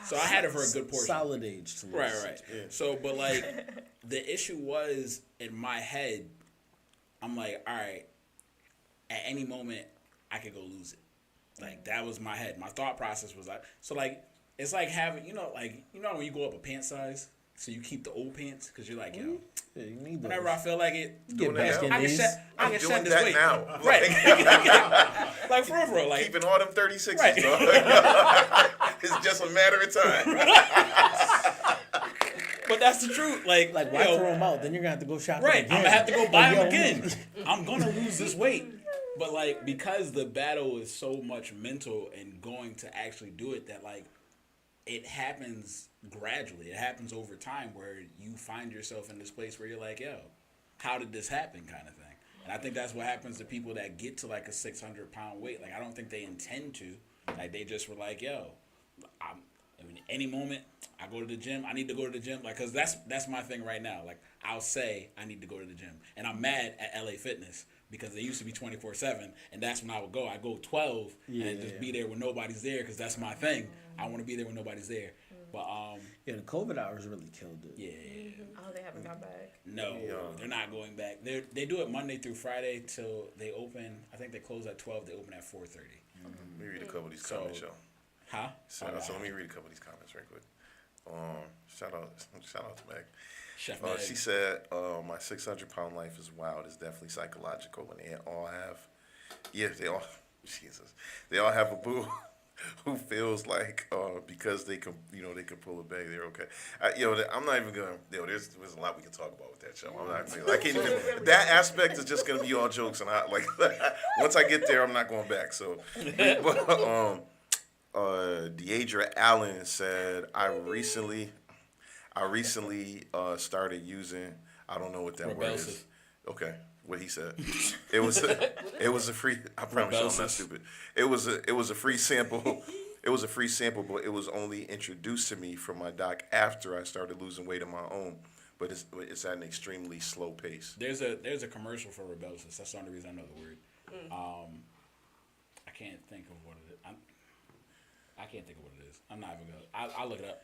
so I had it for a good portion. Solid age to lose. Right. Yeah. So, but like, the issue was in my head. I'm like, all right, at any moment I could go lose it. Like that was my head. My thought process was like, so like it's like having, when you go up a pant size, so you keep the old pants because you're like, yo, Yeah, you need whenever those. I feel like it, Doing that back now? in these. I'm I can doing shed this that weight. now. Right. Like for real, like Keeping all them 36s. Right. Dog. It's just a matter of time. but that's the truth. Like Like why throw them out? Then you're gonna have to go shopping right, again. I'm gonna have to go buy Like, them yo, again. I'm gonna lose this weight. But like because the battle is so much mental and going to actually do it, that like it happens gradually. It happens over time where you find yourself in this place where you're like, yo, how did this happen, kind of thing. And I think that's what happens to people that get to like a 600-pound weight. Like I don't think they intend to. Like they just were like, yo, any moment I go to the gym, I need to go to the gym. Like, cause that's my thing right now. Like I'll say I need to go to the gym, and I'm mad at LA Fitness because they used to be 24/7, and that's when I would go. I go 12 and just be there when nobody's there because that's my thing. I want to be there when nobody's there. But Yeah, the COVID hours really killed it. yeah. Oh, they haven't gone back. No, they're not going back. They do it Monday through Friday till they open. I think they close at 12. They open at 4:30. Let me read a couple of these comments, y'all. Huh? So let me read a couple of these comments right quick. Shout out to Meg. Chef Meg. She said, my 600-pound life is wild. It's definitely psychological. And they all have, they all have a boo who feels like because they can pull a bag, they're okay. I'm not even gonna. There's a lot we can talk about with that show. I can't even. That aspect is just gonna be all jokes, and once I get there, I'm not going back. So, but Deidre Allen said, I recently started using. I don't know what that word is. Okay, what he said. It was a free. I promise you, I'm not stupid. It was a free sample. It was a free sample, but it was only introduced to me from my doc after I started losing weight on my own. But it's at an extremely slow pace. There's a commercial for Rebelsis. That's the only reason I know the word. I can't think of what it is. I can't think of what it is. I'm not even gonna. I'll look it up.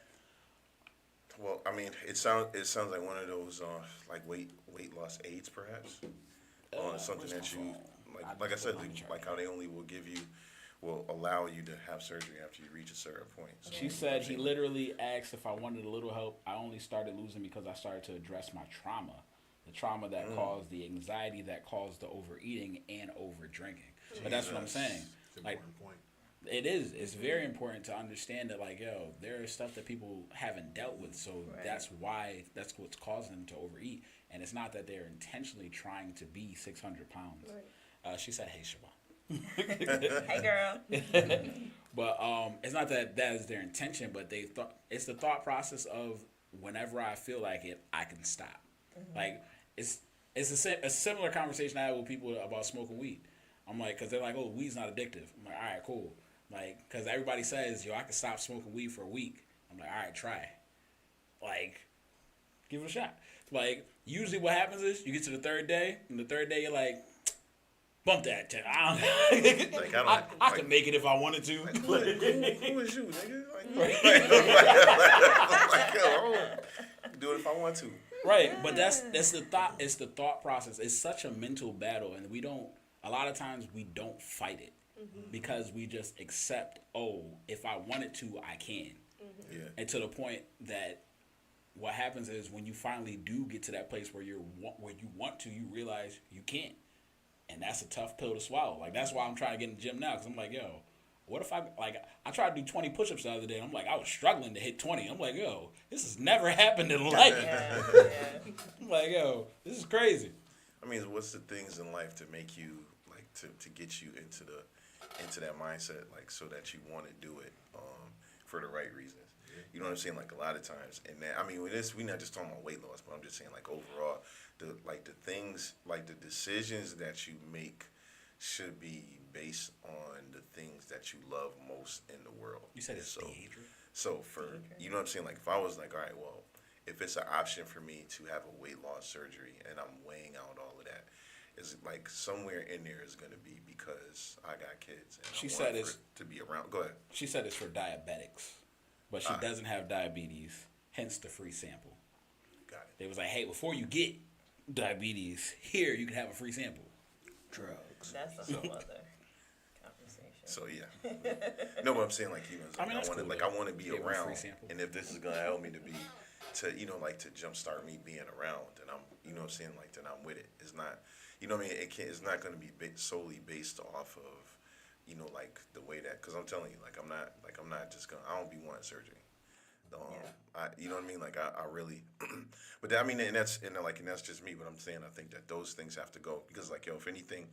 Well, I mean, it sounds like one of those like weight loss aids, perhaps. Something that you like I said, like how they only will allow you to have surgery after you reach a certain point. So, She said he literally asked if I wanted a little help. I only started losing because I started to address my trauma, the trauma that caused the anxiety that caused the overeating and over drinking. But that's what I'm saying. It's an Like, important point. it is. It's very important to understand that, like, yo, there is stuff that people haven't dealt with, so that's what's causing them to overeat. And it's not that they're intentionally trying to be 600 pounds. Right. She said, "Hey, Siobhan." Hey, girl. But it's not that is their intention, but it's the thought process of whenever I feel like it, I can stop. Like it's a similar conversation I have with people about smoking weed. I'm like, because they're like, oh, weed's not addictive. I'm like, all right, cool. Like, because everybody says, yo, I can stop smoking weed for a week. I'm like, all right, try. Like, give it a shot. Like, usually what happens is you get to the third day, and the third day you're like, bump that. Like, I don't. I like, could make it if I wanted to. who is you, nigga? Like, yo, do it if I want to. Right, but that's the thought. It's the thought process. It's such a mental battle, and we don't. A lot of times we don't fight it because we just accept. Oh, if I wanted to, I can. Yeah. And to the point that what happens is when you finally do get to that place where you want to, you realize you can't, and that's a tough pill to swallow. Like that's why I'm trying to get in the gym now because I'm like, yo, what if I tried to do 20 push-ups the other day, and I'm like, I was struggling to hit 20. I'm like, yo, this has never happened in life. Yeah. I'm like, yo, this is crazy. I mean, what's the things in life to make you like to get you into that mindset, like so that you want to do it for the right reasons. You know what I'm saying? Like a lot of times, and that, I mean, we're not just talking about weight loss, but I'm just saying like overall, the things, like the decisions that you make should be based on the things that you love most in the world. You said it's so. behavior. So for you know what I'm saying? Like if I was like, all right, well, if it's an option for me to have a weight loss surgery and I'm weighing out all of that, is like somewhere in there is going to be because I got kids. And She I said want it's for it to be around. Go ahead. She said it's for diabetics, but she doesn't have diabetes. Hence the free sample. Got it. They was like, hey, before you get diabetes, here you can have a free sample. Drugs. That's a whole other conversation. So yeah, no, but I'm saying like even I mean, that's want to cool, like though. I want to be Give 'em a free around, sample. and if this is gonna help me to be to like to jumpstart me being around, then I'm what I'm saying, like then I'm with it. It's not what I mean. It's not gonna be solely based off of like the way that, because I'm telling you, like I'm not just gonna, I don't be wanting surgery. I what I mean, like I really, but I mean, and that's just me. But I'm saying I think that those things have to go, because like, yo, if anything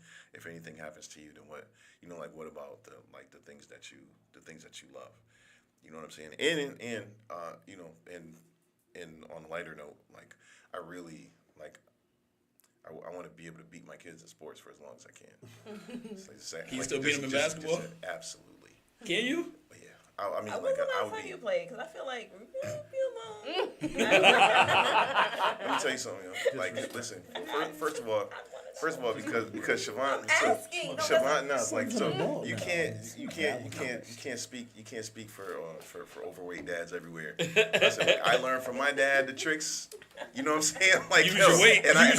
happens to you, then what, like what about the things that you love, you know what I'm saying? And on a lighter note, like I really like. I want to be able to beat my kids in sports for as long as I can. Can you still beat them in basketball? Absolutely. Can you? But yeah, I mean, I like wasn't I last would time be. you played because I feel like leave me alone. Let me tell you something. Yo. Like, listen. First of all, because Siobhan, Siobhan, no, like so you can't speak for overweight dads everywhere. Listen, I learned from my dad the tricks. You know what I'm saying? Like, Use your weight. and I use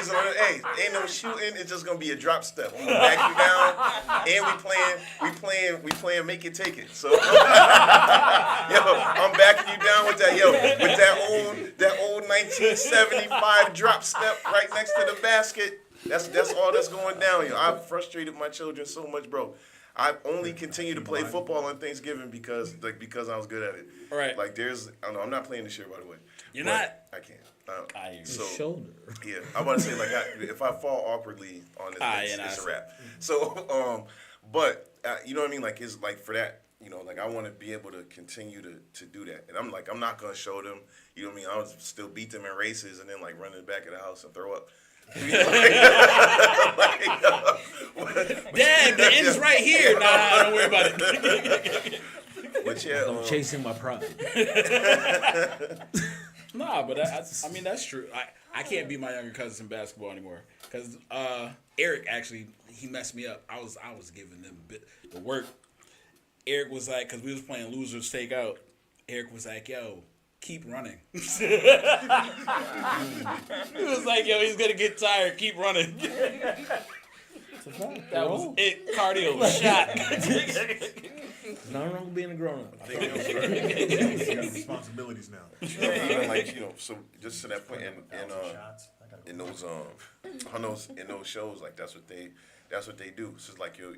it on. Hey, ain't no shooting. It's just gonna be a drop step. I'm gonna back you down, and we playing make it take it. So, yo, I'm backing you down with that. Yo, with that old 1975 drop step right next to the basket. That's all that's going down. Yo, I've frustrated my children so much, bro. I only continue to play football on Thanksgiving because I was good at it. Right. Like I'm not playing this year, by the way. You're But not? I can't. I hear you. So Shoulder. yeah, I'm about to say like if I fall awkwardly on this, it's a wrap. So but you know what I mean? Like it's like for that. Like I want to be able to continue to do that, and I'm not gonna show them. You know what I mean? I would still beat them in races, and then like run in the back of the house and throw up. Dad, the end's right here. Nah, don't worry about it. But yeah, I'm chasing my pride. Nah, but I mean that's true. I can't beat my younger cousins in basketball anymore because Eric actually he messed me up. I was giving them the work. Eric was like, because we was playing losers take out. Eric was like, yo, keep running. He was like, yo, he's gonna get tired. Keep running. That was it. Cardio shot. Nothing wrong with being a grown up. You got responsibilities now. like so just to that point, in those shows, like that's what they do. So it's like you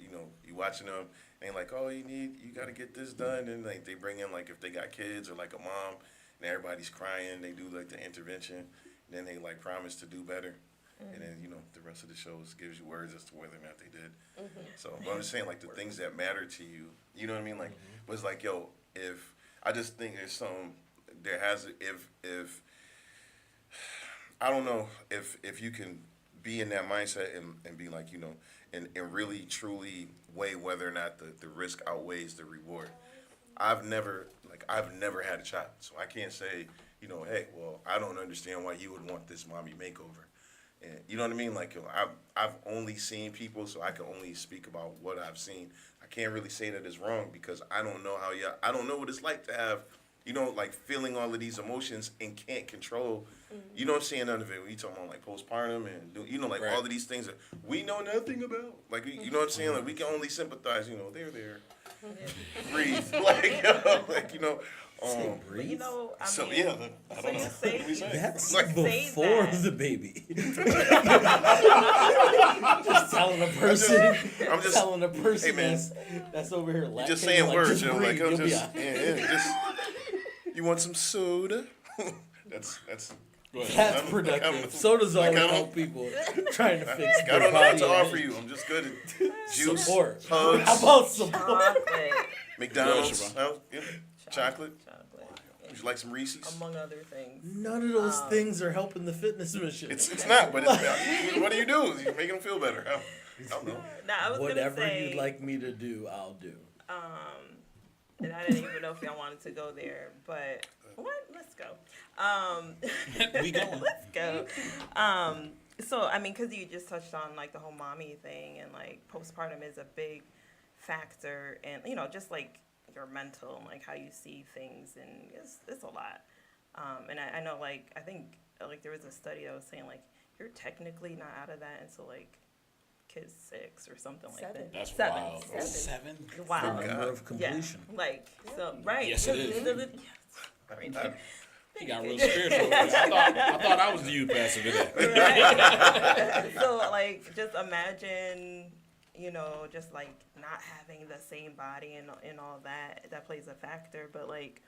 watching them, and like, oh, you gotta get this done, and like they bring in like if they got kids or like a mom, and everybody's crying, they do like the intervention, and then they like promise to do better. And then, the rest of the shows gives you words as to whether or not they did. So, but I'm just saying, like, the things that matter to you, you know what I mean? Like, but it's like, yo, I just think there's if I don't know, if you can be in that mindset and be like, and really, truly weigh whether or not the risk outweighs the reward. I've never had a child, so I can't say, hey, well, I don't understand why you would want this mommy makeover. And you know what I mean? Like, I've only seen people, so I can only speak about what I've seen. I can't really say that it's wrong because I don't know I don't know what it's like to have, like feeling all of these emotions and can't control. You know what I'm saying? None of it. We talking about like postpartum and like Right. all of these things that we know nothing about. Like, you know what I'm saying? Like, we can only sympathize. They're there. Breathe. Say But breathe. I So mean, yeah, I so don't know. you say, What do we say? That's Like, say before that. the baby. Just telling a person. I'm just- telling a person hey, man. that's over here. You're just lactating, saying like, words, just like breathe, I'm you'll be just, all- just. You want some soda? that's. Go ahead. That's I'm- productive. I'm- So does all like, the I'm- help people trying to fix I their don't know what body to offer image. you. I'm just good at juice, Support. How hugs, about support? chocolate. McDonald's, Siobhan. chocolate. Chocolate. Would you like some Reese's? Among other things. None of those things are helping the fitness mission. It's not, but what do? You're making them feel better. I don't know. Now, I was Whatever gonna say, you'd like me to do, I'll do. and I didn't even know if y'all wanted to go there, but what? Let's go. We going. Let's go. So I mean, because you just touched on like the whole mommy thing, and like postpartum is a big factor, and just like your mental and like how you see things, and it's a lot. And I know I think there was a study that was saying like you're technically not out of that until like kid's 6 or something like 7. that. That's 7. wild. 7? Wow. The number of Yeah. completion. Like so, right? Yes, it is. Yes. He got real spiritual. I thought I was the youth pastor today. Right. So like just imagine, just like not having the same body and all that plays a factor. But like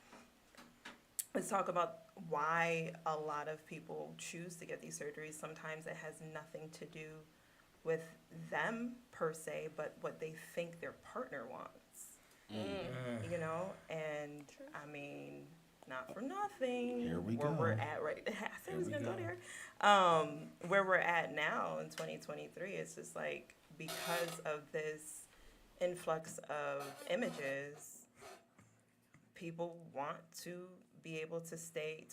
let's talk about why a lot of people choose to get these surgeries. Sometimes it has nothing to do with them per se, but what they think their partner wants. And I mean, not for nothing. Here we where go. we're at right. I said I was Here we gonna go go. there. Where we're at now in 2023, it's just like because of this influx of images, people want to be able to stay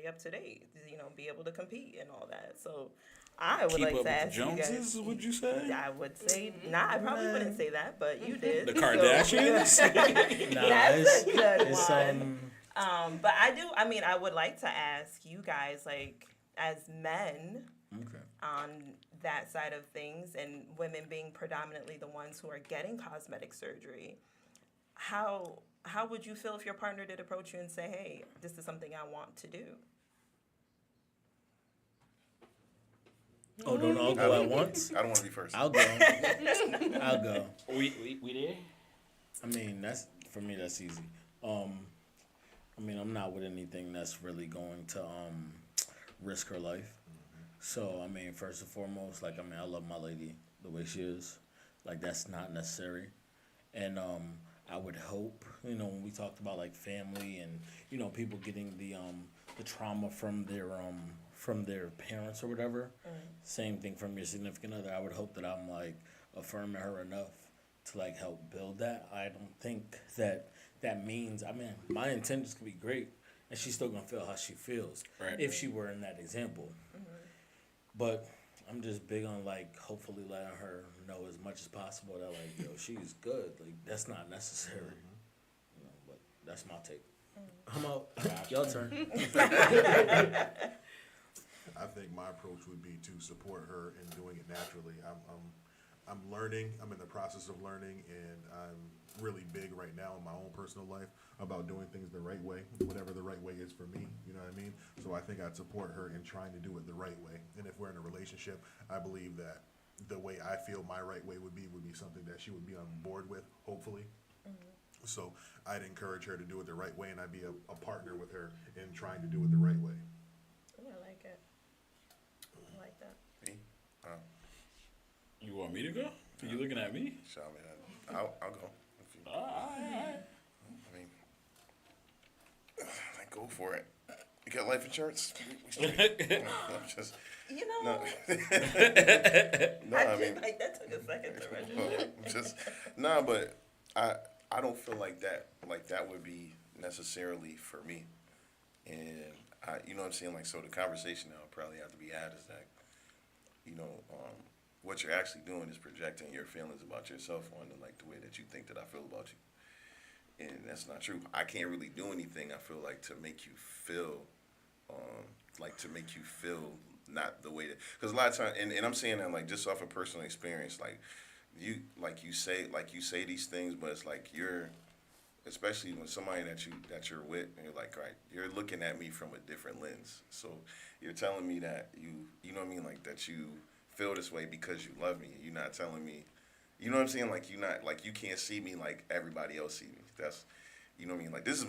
up to date. Be able to compete and all that. So I would Keep like up to with the ask you guys. Joneses, would you say? I would say, I probably wouldn't say that, but you did. The So- Kardashians? Nah, That's a good it's one. But I would like to ask you guys, like, as men okay. on that side of things, and women being predominantly the ones who are getting cosmetic surgery, how would you feel if your partner did approach you and say, hey, this is something I want to do? Oh, don't all go at once? I don't want to be first. I'll go. I'll go. We there? I mean, for me, that's easy. I mean, I'm not with anything that's really going to risk her life. So, I mean, first and foremost, I love my lady the way she is. Like, that's not necessary. And I would hope, when we talked about like family and people getting the trauma from their parents or whatever, same thing from your significant other. I would hope that I'm like affirming her enough to like help build that. I don't think that means, my intentions could be great, and she's still gonna feel how she feels if she were in that example. But I'm just big on like hopefully letting her know as much as possible that like, yo, she's good. Like, that's not necessary. But that's my take. I'm out. Y'all turn. I think my approach would be to support her in doing it naturally. I'm learning. I'm in the process of learning, and I'm really big right now in my own personal life about doing things the right way, whatever the right way is for me. You know what I mean? So I think I'd support her in trying to do it the right way. And if we're in a relationship, I believe that the way I feel my right way would be something that she would be on board with, hopefully. So I'd encourage her to do it the right way, and I'd be a partner with her in trying to do it the right way. I like it. I like that. Me? You want me to go? Are you looking at me? So, I mean, I'll go. If you, All right. I mean, go for it. You got life insurance? We straight. I'm just, no. No, I mean, Like, that took a second to register. but I don't feel like that would be necessarily for me. And you know what I'm saying? Like, so the conversation that would probably have to be had is that what you're actually doing is projecting your feelings about yourself onto like the way that you think that I feel about you, and that's not true. I can't really do anything. I feel like to make you feel, not the way that, because a lot of times, and I'm saying that like just off of personal experience, like you say these things, but it's like you're, especially when somebody that you're with, and you're like, right, you're looking at me from a different lens. So you're telling me that you know what I mean, like that you feel this way because you love me. You're not telling me, you know what I'm saying, like you're not, like you can't see me like everybody else see me. That's, you know what I mean, like this is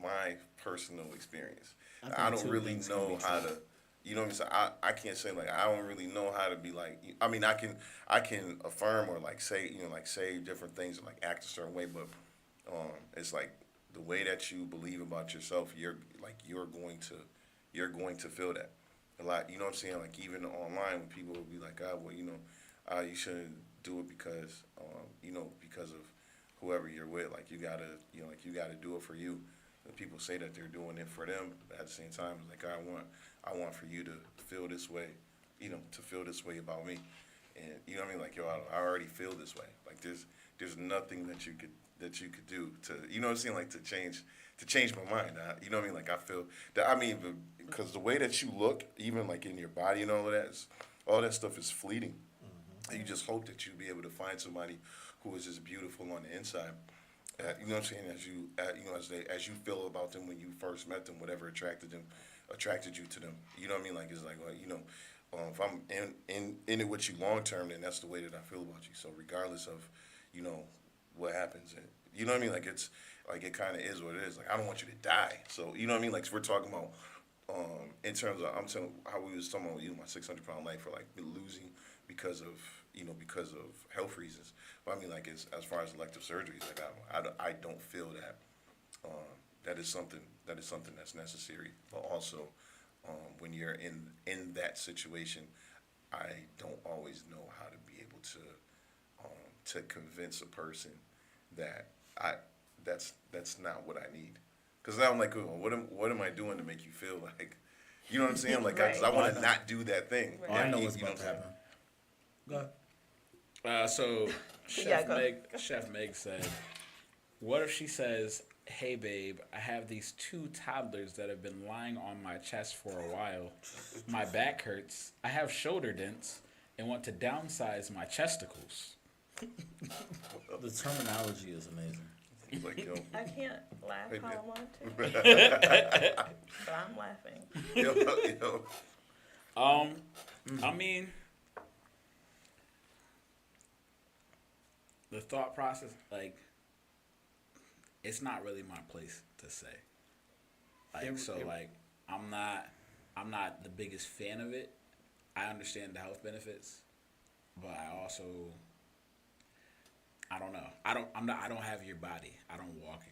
my personal experience. I don't really know how to. You know what I'm saying? I can't say like I don't really know how to be like. I mean, I can affirm or like say, like say different things and like act a certain way, but it's like the way that you believe about yourself. You're going to feel that a lot. You know what I'm saying? Like even online, when people will be like, you shouldn't do it because because of whoever you're with. Like you gotta do it for you. And people say that they're doing it for them, but at the same time, it's like I want for you to feel this way, to feel this way about me, and you know what I mean. Like I already feel this way. Like there's nothing that you could do to, you know what I'm saying, like to change my mind. You know what I mean. Like I feel that. I mean, because the way that you look, even like in your body and all of that, all that stuff is fleeting. And you just hope that you'll be able to find somebody who is just beautiful on the inside. You know what I'm saying? As you feel about them when you first met them, whatever attracted you to them. You know what I mean? Like it's like, if I'm in it with you long term, then that's the way that I feel about you. So regardless of, what happens, and you know what I mean? Like it's like it kind of is what it is. Like I don't want you to die. So you know what I mean? Like we're talking about in terms of, I'm telling how we was talking about my 600-pound life for like losing because of health reasons. But I mean, like as far as elective surgeries, like I don't feel that that is something that's necessary. But also, when you're in that situation, I don't always know how to be able to convince a person that that's not what I need. Because now I'm like, oh, what am I doing to make you feel like, you know what I'm saying? Like, Right. I want to not do that thing. Oh, I know what's about to happen. Go ahead. So Yeah, go. Chef Meg said, what if she says, hey babe, I have these 2 toddlers that have been lying on my chest for a while. My back hurts. I have shoulder dents and want to downsize my chesticles. The terminology is amazing. He's like, yo, I can't laugh Hey, how man. I want to, but I'm laughing. yo. I mean, the thought process, like, it's not really my place to say. Like, I'm not the biggest fan of it. I understand the health benefits, but I don't know. I don't have your body. I don't walk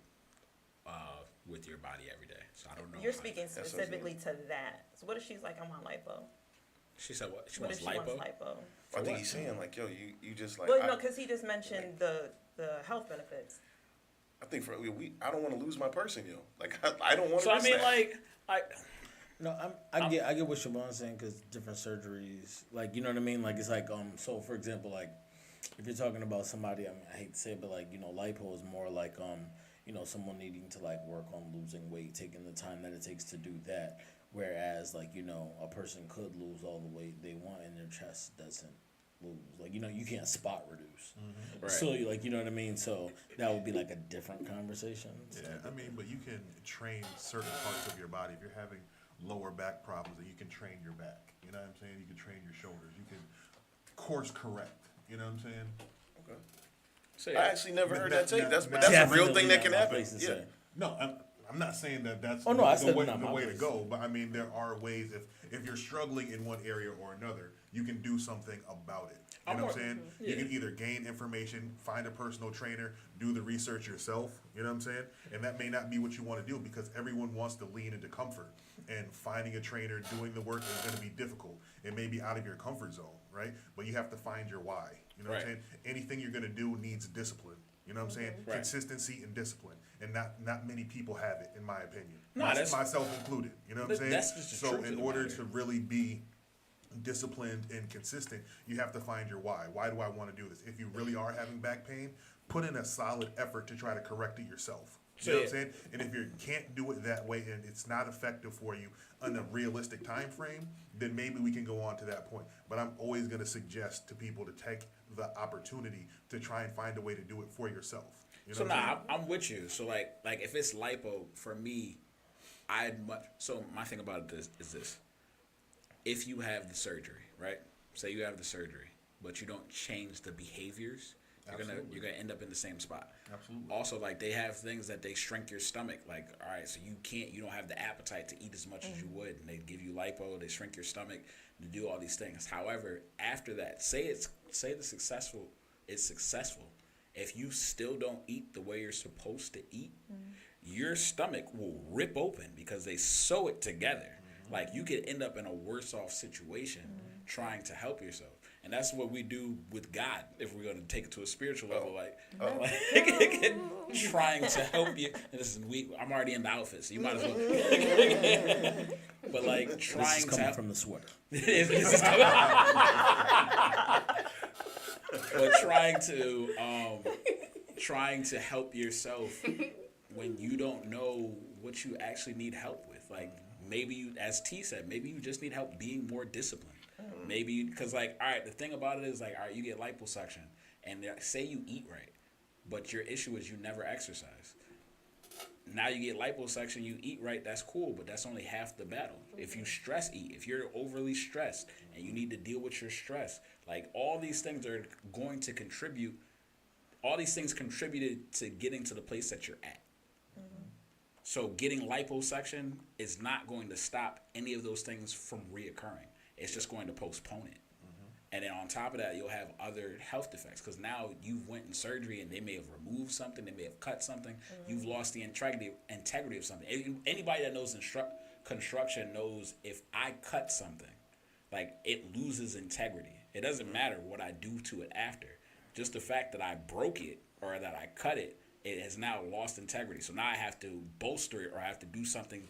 with your body every day, so I don't know. You're speaking specifically to that. So what if she's like, I want lipo? She said what? She What wants if she lipo. wants lipo? I think he's saying like, yo, you just like. Well, no, because he just mentioned the health benefits. I think I don't want to lose my person, yo. Like I don't want to. So I mean, like. No, I get what Siobhan's saying, because different surgeries, like, you know what I mean? Like, it's like, so for example, like, if you're talking about somebody, I mean, I hate to say it, but like, lipo is more like, someone needing to like work on losing weight, taking the time that it takes to do that. Whereas, like, a person could lose all the weight they want and their chest doesn't lose. Like, you can't spot reduce. Right. So, like, you know what I mean? So that would be like a different conversation. Yeah, I mean, but you can train certain parts of your body. If you're having lower back problems, that you can train your back. You know what I'm saying? You can train your shoulders. You can course correct. You know what I'm saying? Okay. So, I actually never heard that take. Now- That's now- a real thing that can Definitely not my happen. place to Yeah. say. No, I'm not saying that that's Oh, no, I said the way, not the my way to place. go. But I mean, there are ways. If you're struggling in one area or another, you can do something about it. You know what I'm saying? You can either gain information, find a personal trainer, do the research yourself. You know what I'm saying? And that may not be what you want to do, because everyone wants to lean into comfort. And finding a trainer, doing the work is going to be difficult. It may be out of your comfort zone, right? But you have to find your why. You know what I'm Right. saying? Anything you're going to do needs discipline. You know what I'm saying? Right. Consistency and discipline. And not many people have it, in my opinion. No, that's- Myself included. You know what I'm saying? That's just the So truth of in the order matter. to really be disciplined and consistent, you have to find your why. Why do I want to do this? If you really are having back pain, put in a solid effort to try to correct it yourself. You know what I'm saying? And if you can't do it that way and it's not effective for you in a realistic time frame, then maybe we can go on to that point. But I'm always going to suggest to people to take the opportunity to try and find a way to do it for yourself. You know So what I'm saying? I'm with you. So like if it's lipo for me, so my thing about it is this: if you have the surgery, right? Say you have the surgery, but you don't change the behaviors, you're gonna end up in the same spot. Absolutely. Also, like they have things that they shrink your stomach. Like, all right, so you don't have the appetite to eat as much as you would, and they give you lipo, they shrink your stomach to do all these things. However, after that, say it's successful. If you still don't eat the way you're supposed to eat, your stomach will rip open because they sew it together. Like you could end up in a worse off situation trying to help yourself. And that's what we do with God if we're going to take it to a spiritual level, like trying to help you. And this is I'm already in the outfit, so you might as well. But like trying This is coming to from the sweater. This is coming. But trying to help yourself when you don't know what you actually need help with. Like maybe you, as T said, maybe you just need help being more disciplined. Maybe because like, all right, the thing about it is like, all right, you get liposuction, and say you eat right, but your issue is you never exercise. Now you get liposuction, you eat right, that's cool, but that's only half the battle. If you stress eat, if you're overly stressed and you need to deal with your stress, like all these things are going to contribute. All these things contributed to getting to the place that you're at. So getting liposuction is not going to stop any of those things from reoccurring. It's just going to postpone it. And then on top of that, you'll have other health effects because now you've went in surgery and they may have removed something, they may have cut something. You've lost the integrity of something. Anybody that knows construction knows if I cut something, like it loses integrity. It doesn't matter what I do to it after. Just the fact that I broke it or that I cut it, it has now lost integrity. So now I have to bolster it or I have to do something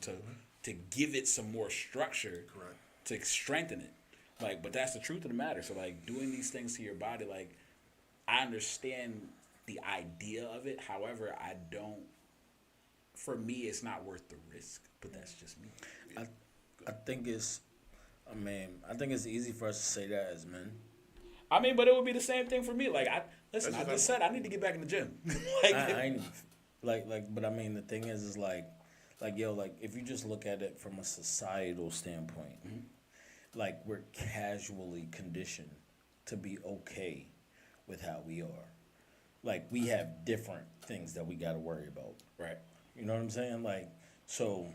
to give it some more structure. Correct. To strengthen it. Like, but that's the truth of the matter. So like doing these things to your body, like I understand the idea of it. However, for me, it's not worth the risk, but that's just me. I think it's easy for us to say that as men. I mean, but it would be the same thing for me. Like, I just said I need to get back in the gym. Like, I ain't but I mean, the thing is like if you just look at it from a societal standpoint, like we're casually conditioned to be okay with how we are. Like we have different things that we got to worry about. right. You know what I'm saying? Like, so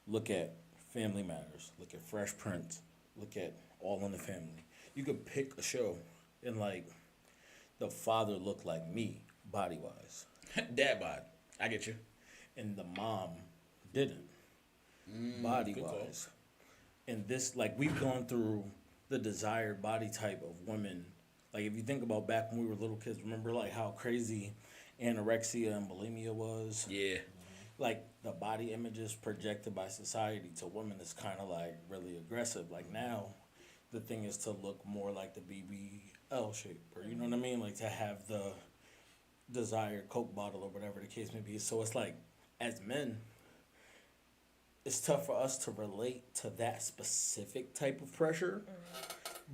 look at Family Matters, look at Fresh Prince, look at All in the Family. You could pick a show and like the father looked like me body wise. Dad bod. I get you. And the mom didn't body good call. wise. And this, like, we've gone through the desired body type of women. Like, if you think about back when we were little kids, remember like how crazy anorexia and bulimia was? Yeah. Like the body images projected by society to women is kind of like really aggressive. Like now, the thing is to look more like the BBL shape, or you know what I mean, like to have the desired Coke bottle or whatever the case may be. So it's like, as men, it's tough for us to relate to that specific type of pressure,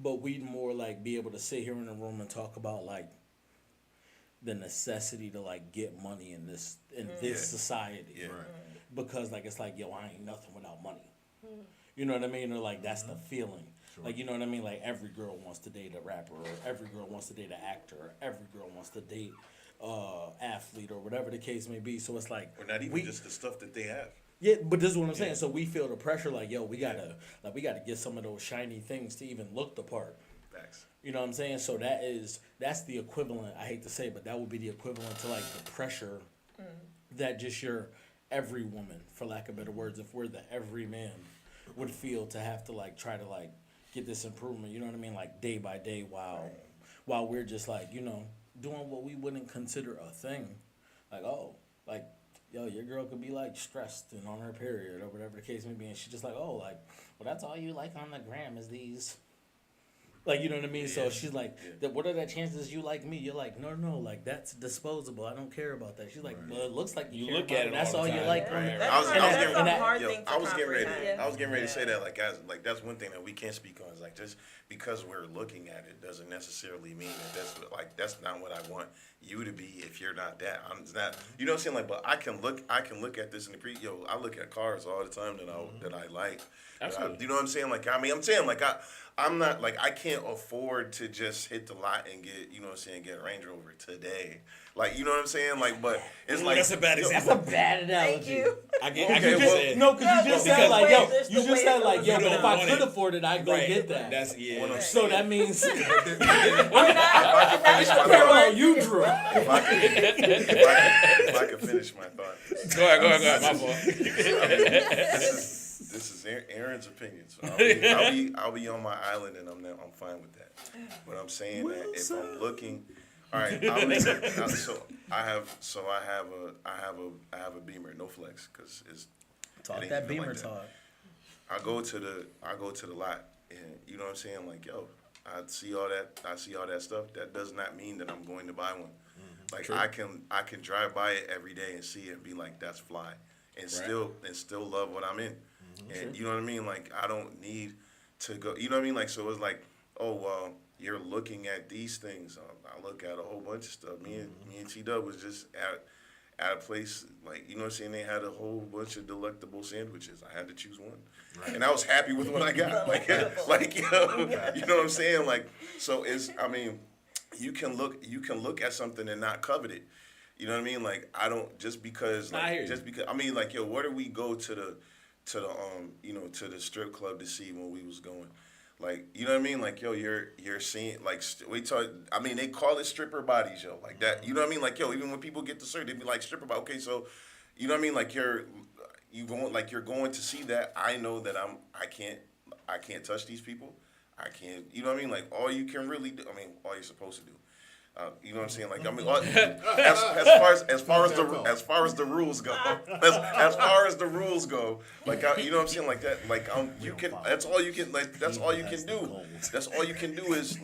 but we'd more like be able to sit here in a room and talk about like the necessity to like get money in this society. Yeah. Right. Because like it's like, yo, I ain't nothing without money. You know what I mean? Or like that's the feeling. Sure. Like, you know what I mean? Like every girl wants to date a rapper, or every girl wants to date an actor, or every girl wants to date athlete, or whatever the case may be. So it's like, Or not even just the stuff that they have. yeah, but this is what I'm saying. So we feel the pressure, like, yo, we gotta get some of those shiny things to even look the part. Facts. You know what I'm saying? So that's the equivalent. I hate to say, but that would be the equivalent to like the pressure that just your every woman, for lack of better words, if we're the every man, would feel to have to like try to like get this improvement. You know what I mean? Like day by day, while we're just like, you know, doing what we wouldn't consider a thing. Like, oh, like yo, your girl could be like stressed and on her period or whatever the case may be, and she's just like, oh, like, well, that's all you like on the gram is these. Like, you know what I mean? So she's like, what are the chances you like me? You're like, no, like, that's disposable. I don't care about that. She's like, well, it looks like you care look about at it That's all all the you time. like. Yeah. on the- That's I was hard- getting that's ready- a hard Yo, thing to I was getting ready. comprehend. I was getting ready to say Yeah. that. Like that's one thing that we can't speak on. Is like just because we're looking at it doesn't necessarily mean that that's not what I want you to be. If you're not that, I'm not. You know what I'm saying? Like, but I can look at this in the I look at cars all the time that I like. Absolutely. You know what I'm saying? Like, I mean, I'm saying like I'm not like I can't afford to just hit the lot and get get a Range Rover today. Like, you know what I'm saying? Like, but it's like That's a bad That's example. a bad analogy. Thank you. I get Okay, what well, you're saying. No, because you just Because said like, yo, there's you the just way said it like, goes yo, You but don't if I want could it. afford it, I'd go Right. get that. That's yeah. What I'm So that means if I could finish my parallel thought. you drew. If I could finish my thought. Go ahead. My fault. This is Aaron's opinion, so I'll be on my island, and I'm fine with that. But I'm saying that if I'm looking, all right, I have a Beamer, no flex, because it's Talk it ain't that even Beamer like that. talk. I go to the lot, and you know what I'm saying, like, yo, I see all that stuff. That does not mean that I'm going to buy one. Like, True. I can drive by it every day and see it and be like, that's fly, and still love what I'm in. And you know what I mean? Like, I don't need to go. You know what I mean? Like, so it's like, oh well, you're looking at these things. I look at a whole bunch of stuff. Me and T-Dub was just at a place, like, you know what I'm saying? They had a whole bunch of delectable sandwiches. I had to choose one, and I was happy with what I got. Like you know what I'm saying? Like, so you can look at something and not covet it. You know what I mean? Like, I don't just because I hear you. I mean, like, yo, where do we go to the strip club to see when we was going? Like, you know what I mean? Like, yo, you're seeing, like, they call it stripper bodies, yo, like that. You know what I mean? Like, yo, even when people get the cert, they be like stripper body. Okay, so, you know what I mean? Like, you're going to see that. I know that I can't touch these people. I can't, you know what I mean? Like, all you can really do, all you're supposed to do. You know what I'm saying? Like, as far as the rules go, as far as the rules go, like, you know what I'm saying? Like that, like, you can. That's all you can. Like, that's all you can do. That's all you can do is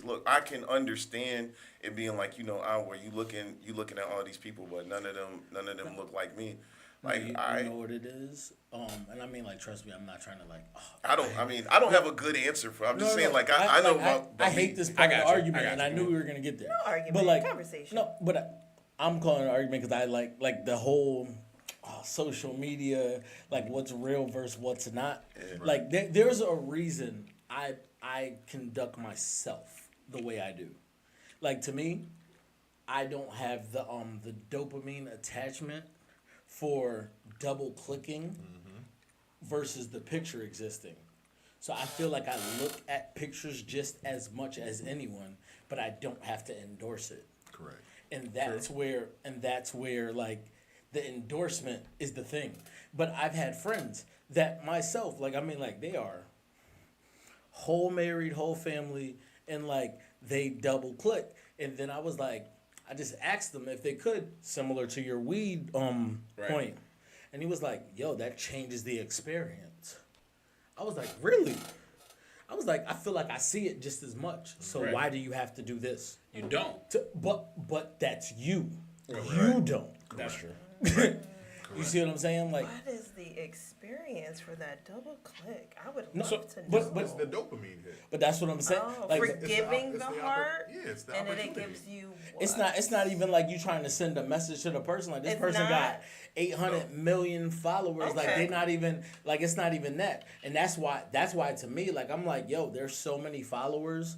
look. I can understand it being like, you know, where you looking at all these people, but none of them look like me. Like, You know what it is? And I mean, like, trust me, I'm not trying to, like, I don't have a good answer for. I'm just saying, like, I know about. I hate this part of the got you. argument, I got and I you. knew we were gonna get there. No argument, but like conversation. No, but I'm calling it an argument because I like the whole social media, like what's real versus what's not. Yeah. Like there's a reason I conduct myself the way I do. Like, to me, I don't have the dopamine attachment for double clicking versus the picture existing. So I feel like I look at pictures just as much as anyone, but I don't have to endorse it. Correct. And that's where like the endorsement is the thing. But I've had friends that myself, like, they are whole married, whole family, and like they double click. And then I was like, I just asked them if they could, similar to your weed point. And he was like, yo, that changes the experience. I was like, really? I was like, I feel like I see it just as much. So Right. why do you have to do this? You don't. But that's you. Right. You don't. That's true. You see what I'm saying? Like, What is the experience for that double click? I would No, love to know. but- It's the dopamine hit. but that's what I'm saying. Oh, Like, forgiving it's the the heart, it's the and then it opportunity. gives you. it's what? not even like you trying to send a message to the person. Like, this It's person not? got 800 million followers. Like, Okay. they not even, like, it's not even that. And that's why to me, like, I'm like, yo, there's so many followers.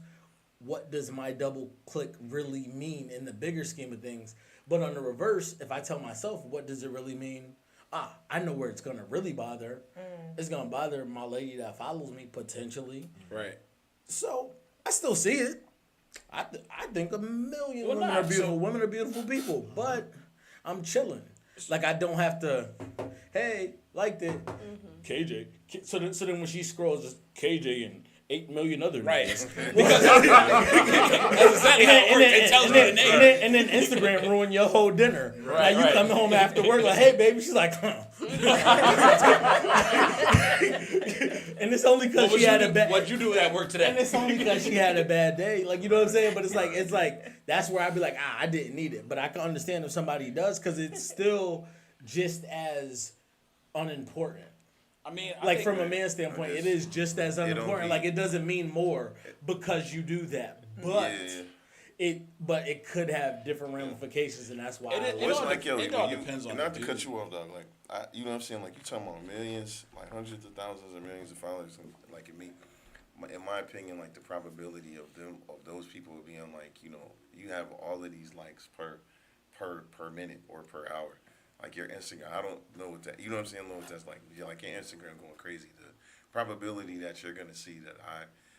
What does my double click really mean in the bigger scheme of things? But on the reverse, if I tell myself, what does it really mean? I know where it's going to really bother. It's going to bother my lady that follows me, potentially. Right. So, I still see it. I think a million Well, women nah, are beautiful. so- Women are beautiful people. But I'm chilling. Like, I don't have to, hey, liked it. KJ. So then when she scrolls, it's KJ and 8 million other Right. niggas. Because That's exactly how it works. It tells me the name. And then Instagram ruined your whole dinner. Right, Like you right. coming home after work, like, hey baby, she's like, huh. And it's only because she had a bad. What'd you do at work today? And it's only because she had a bad day. Like, you know what I'm saying? But it's like that's where I'd be like, I didn't need it. But I can understand if somebody does, because it's still just as unimportant. I mean, I Like think, from a man's standpoint, it is just as unimportant. Like it doesn't mean more because you do that. But it could have different ramifications, and that's why. It Well, it's all like, yo, it all depends on not the to cut dude. you off, dog. Like, you know what I'm saying? Like, you talking about millions, like hundreds of thousands of millions of followers, and like in me, in my opinion, like the probability of those people being like, you know, you have all of these likes per minute or per hour. Like your Instagram, I don't know what that. You know what I'm saying? I don't know what that's like. You're like your Instagram going crazy. The probability that you're gonna see that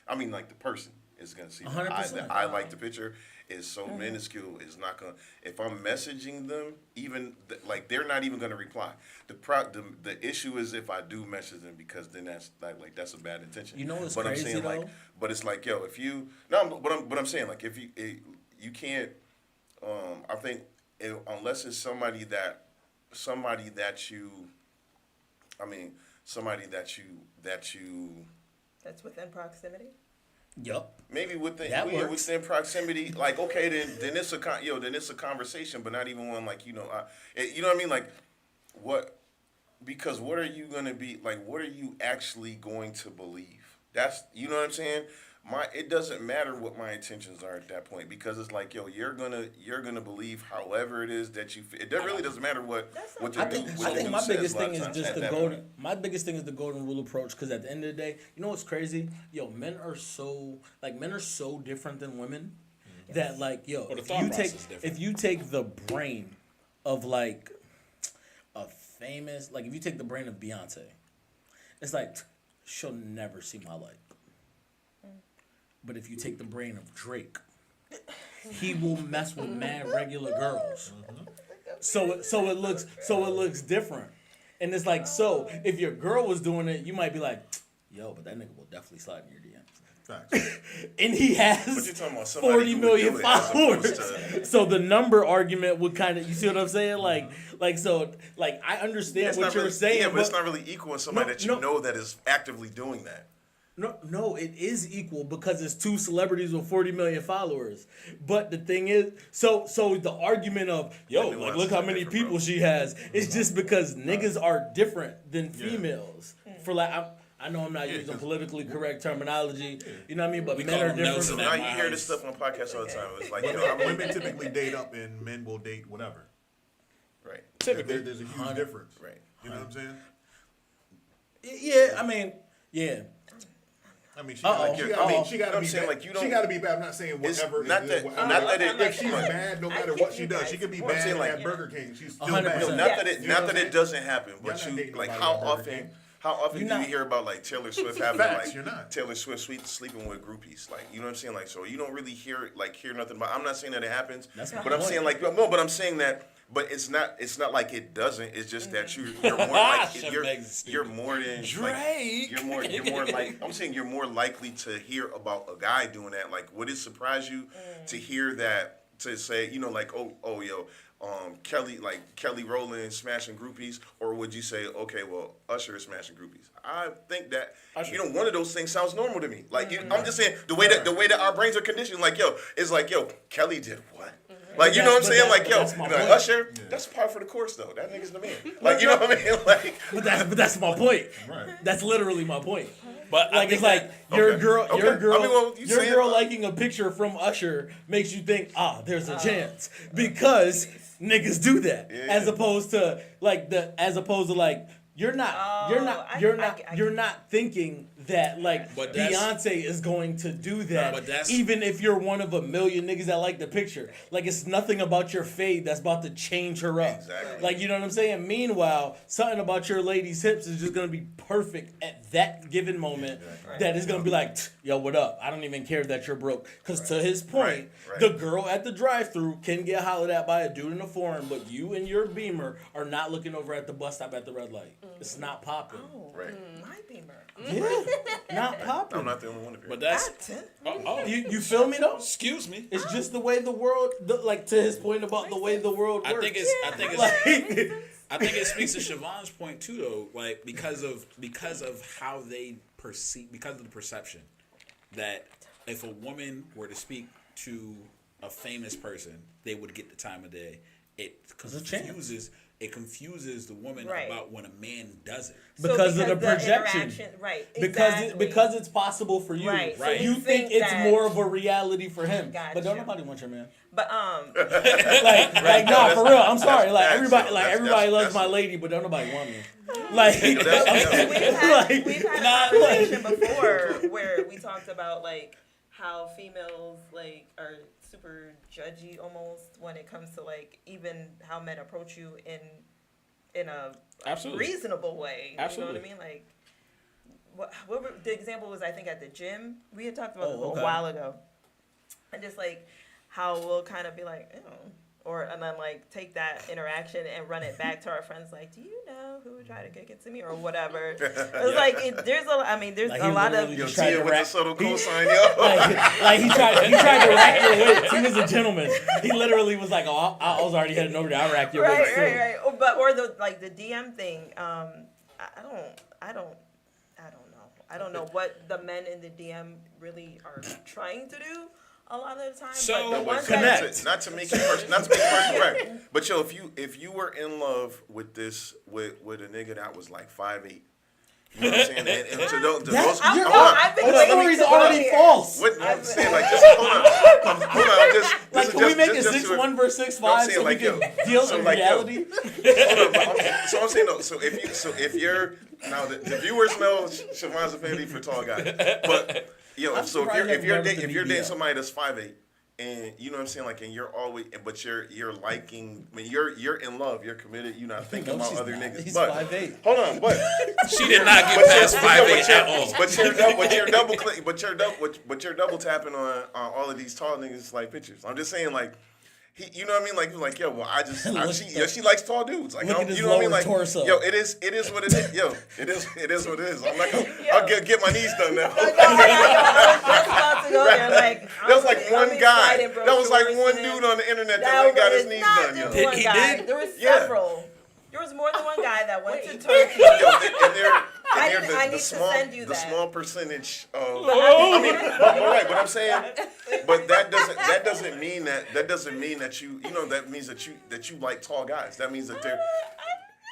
I mean, like the person is gonna see that I like the picture is so minuscule. It's not gonna. If I'm messaging them, even like they're not even gonna reply. The issue is if I do message them, because then that's like that's a bad intention. You know what's but crazy I'm saying though? like, but it's like, yo, if you but I'm saying like if you can't. I think unless it's somebody that you That's within proximity. Yup. maybe within That works. within proximity, like okay, then it's a conversation, but not even one like you know what I mean, like what, because what are you gonna be like? What are you actually going to believe? That's, you know what I'm saying. It doesn't matter what my intentions are at that point, because it's like, yo, you're gonna believe however it is that you feel. It really doesn't matter what the I dude think my says biggest a lot thing of is times just at the that golden. point. My biggest thing is the golden rule approach. Because at the end of the day, you know what's crazy? Yo, men are so different than women. That like, yo, Well, the thought process is different. if you take the brain of like a famous, like if you take the brain of Beyonce, it's like she'll never see my light. But if you take the brain of Drake, he will mess with mad regular girls. So it looks different. And it's like, so if your girl was doing it, you might be like, yo, but that nigga will definitely slide in your DMs. Facts. And he But has you're talking about somebody 40 who would million do it as opposed followers. to- So the number argument would kind of, you see what I'm saying? Like so, like I understand It's what not you're really, saying, yeah, but it's not really equal in somebody that you no. know that is actively doing that. No, it is equal because it's two celebrities with 40 million followers. But the thing is, so the argument of, yo, The like nuances look how are many different, people bro. she has, it's just because niggas are different than females. For like, I know I'm not using 'cause- politically correct terminology, you know what I mean? But We men call are them different. Nelson Now at you my hear this house. stuff on podcasts all the time. It's like, Women, yo, women typically date up and men will date whatever. right, There's a huge difference. right. You know what I'm saying? Yeah, I mean, yeah. I mean, she Uh-oh. gotta I'm be saying, bad. like, you don't- She gotta be bad. I'm not saying It's whatever. not is that- whatever. not that it- If she's bad, no matter what she does, she could be Well, I'm bad saying, like, at Burger King. She's still 100%. bad. No, Not not that You know what I'm it saying? doesn't happen, Y'all but not dating like nobody how at Burger King. often You're do you not. hear about like Taylor Swift having Facts, like you're not. Taylor Swift sleeping with groupies, like, you know what I'm saying, like, so you don't really hear nothing about. I'm not saying that it happens, That's my but I'm point. saying like no, but I'm saying that. But it's not like it doesn't. It's just that you're more like Chef you're Meg's stupid. you're more than like, Drake. you're more like, I'm saying you're more likely to hear about a guy doing that. Like, would it surprise you to hear that, to say, you know, like, oh yo, Kelly Rowland smashing groupies, or would you say, okay, well, Usher is smashing groupies? I think that one of those things sounds normal to me. Like, I'm just saying the way that our brains are conditioned. Like, yo, it's like, yo, Kelly did what? Like, you know what I'm But saying? that- Like, yo, that's my like, point. Usher, that's par for the course though. That nigga's the man. Like, you know what I mean? Like, But that's my point. Right. That's literally my point. But I Like, think it's like that- your okay, girl, okay. your girl, I mean, well, you your saying- girl liking a picture from Usher makes you think, there's a chance, because niggas do that, Yeah. as opposed to like you're not you're not thinking that like But that's- Beyonce is going to do that, But that's- even if you're one of a million niggas that like the picture. Like, it's nothing about your fade that's about to change her up. Exactly. Like, you know what I'm saying? Meanwhile, something about your lady's hips is just gonna be perfect at that given moment. That is gonna be like, yo, what up? I don't even care that you're broke. Because to his point, Right. the girl at the drive-thru can get hollered at by a dude in a foreign, but you and your Beamer are not looking over at the bus stop at the red light. It's not popping. Oh, Right. My Beamer. Yeah, not I'm popping. not the only one. But that's You feel me though? excuse me. It's just the way the world, like to his point about the way the world works. I think it's like, I think it speaks to Siobhan's point too, though. Like because of how they perceive, because of the perception that if a woman were to speak to a famous person, they would get the time of day. It confuses the woman Right. about when a man does it. because of the projection. interaction- Right. Because because it's possible for you. Right. Right. You think it's that- more of a reality for him. Got But don't you. nobody want your man. But Like nah, for real. I'm sorry. Like That's- everybody that's- everybody loves that's- my lady, but don't nobody want me. Like we've like, had a conversation before where we talked about like how females like are super judgy almost when it comes to like even how men approach you in a Absolutely. reasonable way. Absolutely. You know what I mean? Like the example was I think at the gym. We had talked about this okay. a while ago. And just like how we'll kind of be like, ew. And then like take that interaction and run it back to our friends like, do you know who would try to kick it to me or whatever? It's like there's Like, a he lot of literally Yo, just tried Tia to with the rack. subtle cosign, yo. Like he tried to rack your weight. He was a gentleman. He literally was like, "Oh, I was already heading over there. I'll rack your weight." right. Or the like the DM thing. I don't know. I don't know what the men in the DM really are trying to do a lot of the time. So- but the No, ones connect. Not to make it personal, right? But yo, if you were in love with a nigga that was like 5'8", you know what I'm saying? And to those, I've been The story's already false. What I'm saying, like, just hold on, just Like, can we make it 6'1" versus 6'5" I'm saying, so we like, can yo, deal so, in like, yo. reality? So I'm saying, no. So if you're now the viewers know Siobhan's affinity for tall guys, but yo, I'm so surprised if you're I've never dating been somebody that's 5'8", and you know what I'm saying, like, and you're always, but you're liking, I mean, you're in love, you're committed, you're not thinking No, about she's other not. niggas. He's But 5'8". hold on, but She did not get past 5'8" at all. but you're double tapping on all of these tall niggas like pictures. I'm just saying, like, you know what I mean? Like, yo, well, she likes tall dudes. Like, Look at his you know what I mean? lower Like, torso. yo, it is what it is. Yo, it is what it is. I'm not gonna, I'll get my knees done now. I was just about to go there. Like That was like one guy. sliding That was like brochures one and- dude on the internet that went and got his was knees not done, yo. just one He guy. did? There was Yeah. several. There was more than one guy that went to Turkey. Yo, I and need the to small, send you the that. small percentage of. I mean, but right, but I'm saying, but that doesn't mean that you know that means that you like tall guys. That means that they're.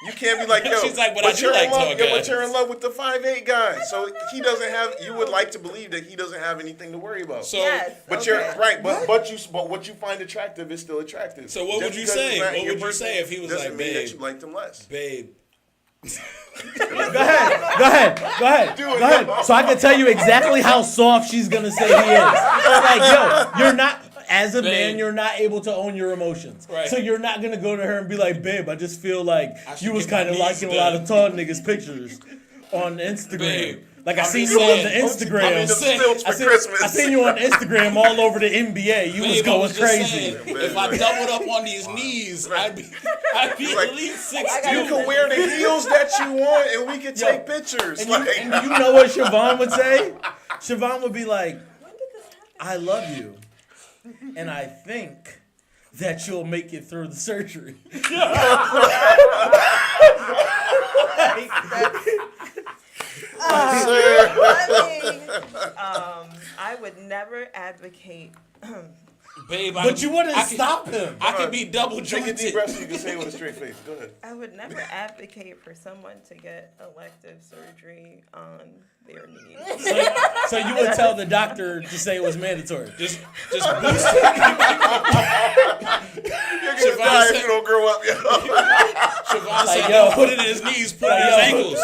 You can't be like, yo, She's like, but I do you're like in love, tall yo, but guys. you're in love with the 5'8" guy. So he doesn't have. You would like to believe that he doesn't have anything to worry about. So, Yes. But okay. you're right. But what you find attractive is still attractive. So what Just would you because say? it's not in What your would you say if he was doesn't like, mean babe? that you liked him less. babe, Go ahead. So I can tell you exactly how soft she's gonna say he is. Like, yo, you're not. As a man, Babe. you're not able to own your emotions. Right. So you're not gonna go to her and be like, babe, I just feel like I should you was get my kind of knees liking a lot of done." tall niggas pictures on Instagram. Babe, Like I I'm seen just you on the saying. Instagram. I mean, the saying- stilts for Christmas. I seen you on Instagram all over the NBA. You was babe, I going was just crazy. saying, Babe, if I like- doubled up on these knees, I'd be Like, at least 6'2". You can wear the heels that you want, and we can Yo, take pictures. And Like, you know what Siobhan would say? Siobhan would be like, I love you. And I think that you'll make it through the surgery. I would never advocate. Babe, But you wouldn't stop him. I could be double take a deep jointed. breath so you can say it with a straight face. Go ahead. I would never advocate for someone to get elective surgery on their knees. So you would tell the doctor to say it was mandatory. Just boost it. You're gonna die if you don't grow up, yo. Siobhan Like, said, yo. "Don't put it in his knees, put it in his ankles."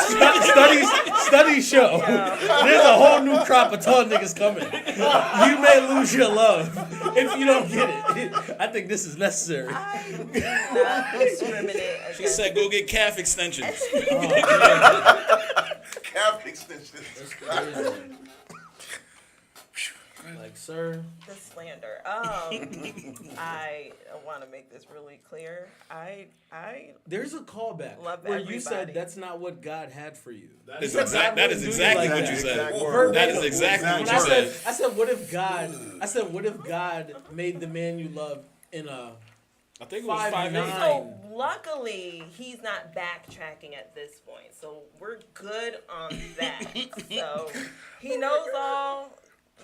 Studies show there's a whole new crop of tall niggas coming. You may lose your love if you don't get it. I think this is necessary. I do not discriminate She against. said, "Go get calf extensions." Calf extensions. Like, sir, The slander. I want to make this really clear. I there's a callback Love where you said everybody. that's not what God had for you. That is You said God exactly wouldn't do you what like you that. said. Exact That is word. exactly what When you I said. said, what if God made the man you love in a I think it was 5'9". 5'8". So luckily, he's not backtracking at this point, so we're good on that. So he knows all,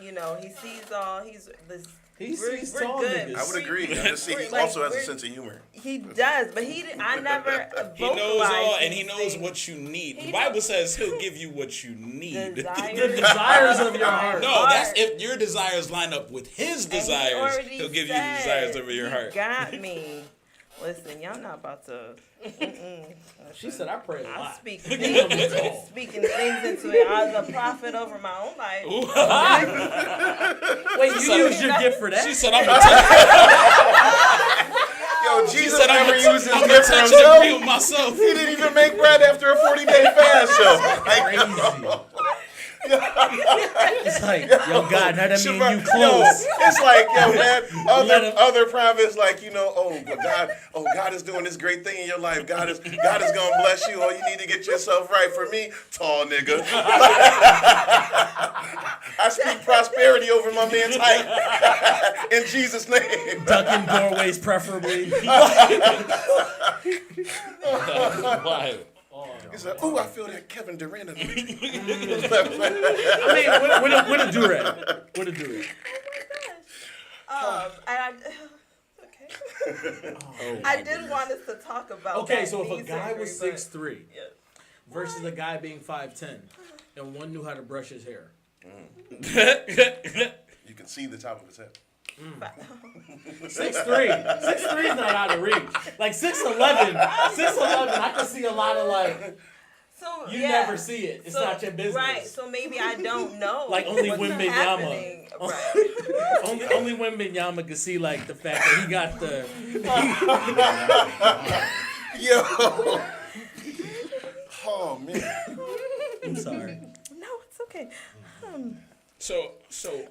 you know, he sees all. He's this. He we're, sees we're tall good. niggas. I would agree. I just see he Like, also has a we're- sense of humor. He does, but I never. He knows all, and he these knows things. what you need. He The Bible knows- says he'll give you what you need. The Desires, desires of your heart. No, that's if your desires line up with his And he desires. already He'll give you the said desires of your he heart. Got me. Listen, y'all not about to. She said, I pray a I lot. speak things, speaking things into it. I was a prophet over my own life. Wait, you said- used your gift for that? She said, I'm going to Yo, Jesus never used his I'm gift for touch and himself. agree with myself. He didn't even make bread after a 40-day fast. So, Crazy. It's like, yo, God, now that mean you Yo, close. it's like, yo, man, Let him- other prophets, like, you know, God is doing this great thing in your life. God is gonna bless you. Oh, you need to get yourself right. For me, tall nigga. I speak prosperity over my man's height. In Jesus' name. Ducking doorways, preferably. Why? He said, "Oh, I feel that Kevin Durant." I mean, with a do-rag. With a do-rag. Okay. I did want us to talk about. Okay, that so if a knee guy was surgery, but- 6'3", versus a guy being 5'10", and one knew how to brush his hair. You can see the top of his head. 6'3". 6'3" is not out of reach. Like 6'11", I can see a lot of like, So you yeah. never see it. It's So- not your business. Right. So maybe I don't know. Like, only what's Wembenyama. happening. Right. Only Wembenyama can see like the fact that he got the. Yo. Oh man. I'm sorry. No, it's okay. So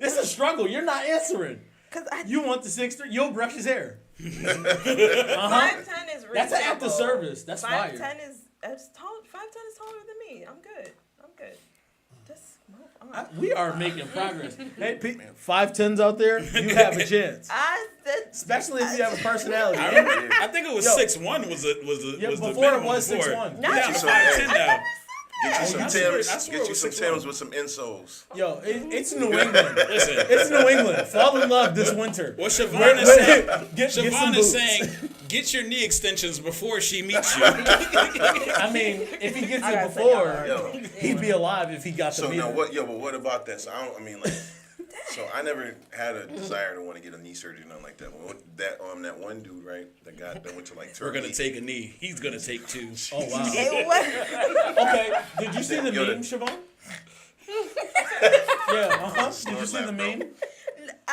It's a struggle. You're not answering. Cause I You want the 6'3"? You'll brush his hair. 5'10" is reasonable. That's an act of service. That's 5'10" fire. is tall. 5'10" is taller than me. I'm good. Just move on. We are making progress. Hey, 5'10s out there, you have a chance. Especially if you have a personality. I think it was Yo. 6'1" was the Yeah, was the before it minimum was before. 6'1". No, Yeah, you some- 5'10" now. Get you some I swear- Timbs. I swear Get it you was some 6'1". Timbs with some insoles. Yo, it's New England. Listen, It's New England. Fall in love this winter. what Siobhan is saying, Get some Siobhan is boots. saying, get your knee extensions before she meets you. I mean, if he gets I it gotta say, before, Yo. he'd be alive if he got the So meter. now what? Yo, but what about this? I mean, like, so I never had a desire to want to get a knee surgery, nothing like that. But that one dude, right? That went to like Turkey. We're gonna take a knee. He's gonna take two. Oh, wow. Hey, what? Okay, did you see the Yo, meme, Siobhan? Yeah, Did you see the meme?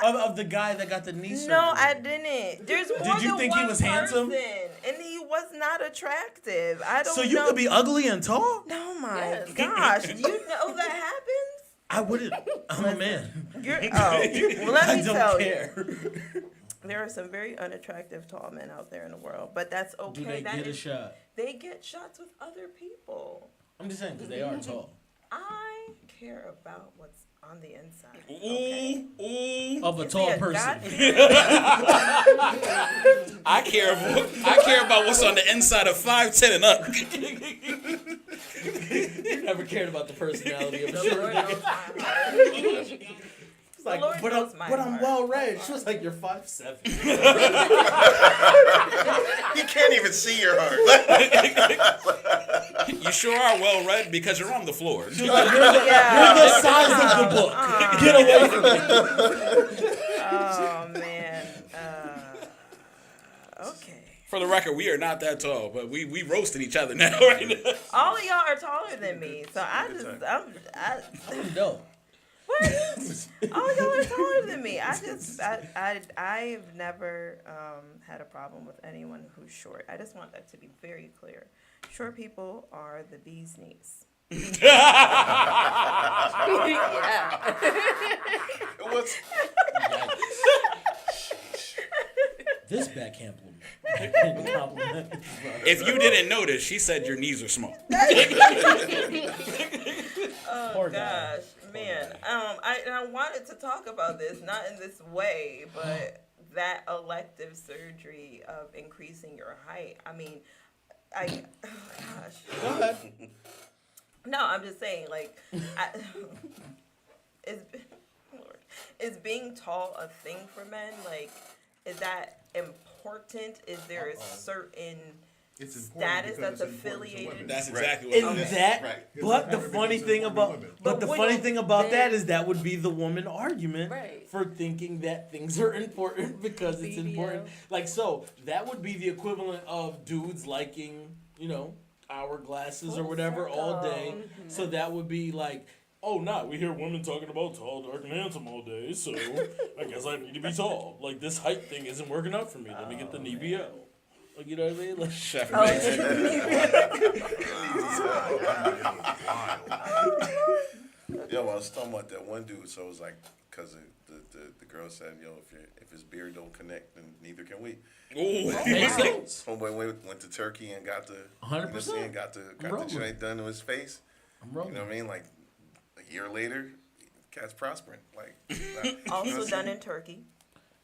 Of the guy that got the knee surgery? No, I didn't. There's more Did you than think he one was handsome? person, and he was not attractive. I don't So know. you could be ugly and tall? Oh my Yes. gosh! You know that happens. I wouldn't. I'm a man. Well, let I me don't tell care. you, there are some very unattractive tall men out there in the world, but that's okay. Do they That get a is- shot? They get shots with other people. I'm just saying because they are tall. I care about what's on the inside. Okay? Ooh. Of a Is tall he a person. God-fearing- I care about what's on the inside of 5'10" and up. You never cared about the personality of a The short Lord nigga. knows my heart. It's like, Lord but knows my I'm heart. well read. She was like, you're 5'7". He can't even see your heart. You sure are well read because you're on the floor. You're the size of the book. Get away from me. Oh man. Okay. For the record, we are not that tall, but we roasted each other now, right now. All of y'all are taller than me, so I'm No. what? All y'all are taller than me. I've never had a problem with anyone who's short. I just want that to be very clear. Short people are the bee's knees. Yeah. What's This backhand compliment. If you didn't notice, she said your knees are small. Poor guy. Gosh, man. I wanted to talk about this, not in this way, but that elective surgery of increasing your height. I mean, oh gosh. Go ahead. No, I'm just saying, like, is being tall a thing for men? Like, is that important? Is there a certain It's important status because that's it's important to affiliated? women. That's exactly And what I'm that, Right. but the Everything funny says thing every about, woman. but the But funny when thing about that they- is that would be the woman argument Right. for thinking that things are important because it's BBL. important. Like, so that would be the equivalent of dudes liking, hourglasses or whatever all day. So that would be like, oh, no, we hear women talking about tall, dark, and handsome all day, so I guess I need to be tall. Like, this height thing isn't working out for me. Let me get the BBL. Like, you know what I mean? Like, Chef. Yo, I was talking about that one dude, so it was like, because the girl said, yo, if his beard don't connect, then neither can we. Ooh. makes sense. Homeboy went to Turkey and got the 100%. got the rolling. joint done to his face. I'm You rolling. know what I mean? Like a year later, cat's prospering. Like Also done in Turkey.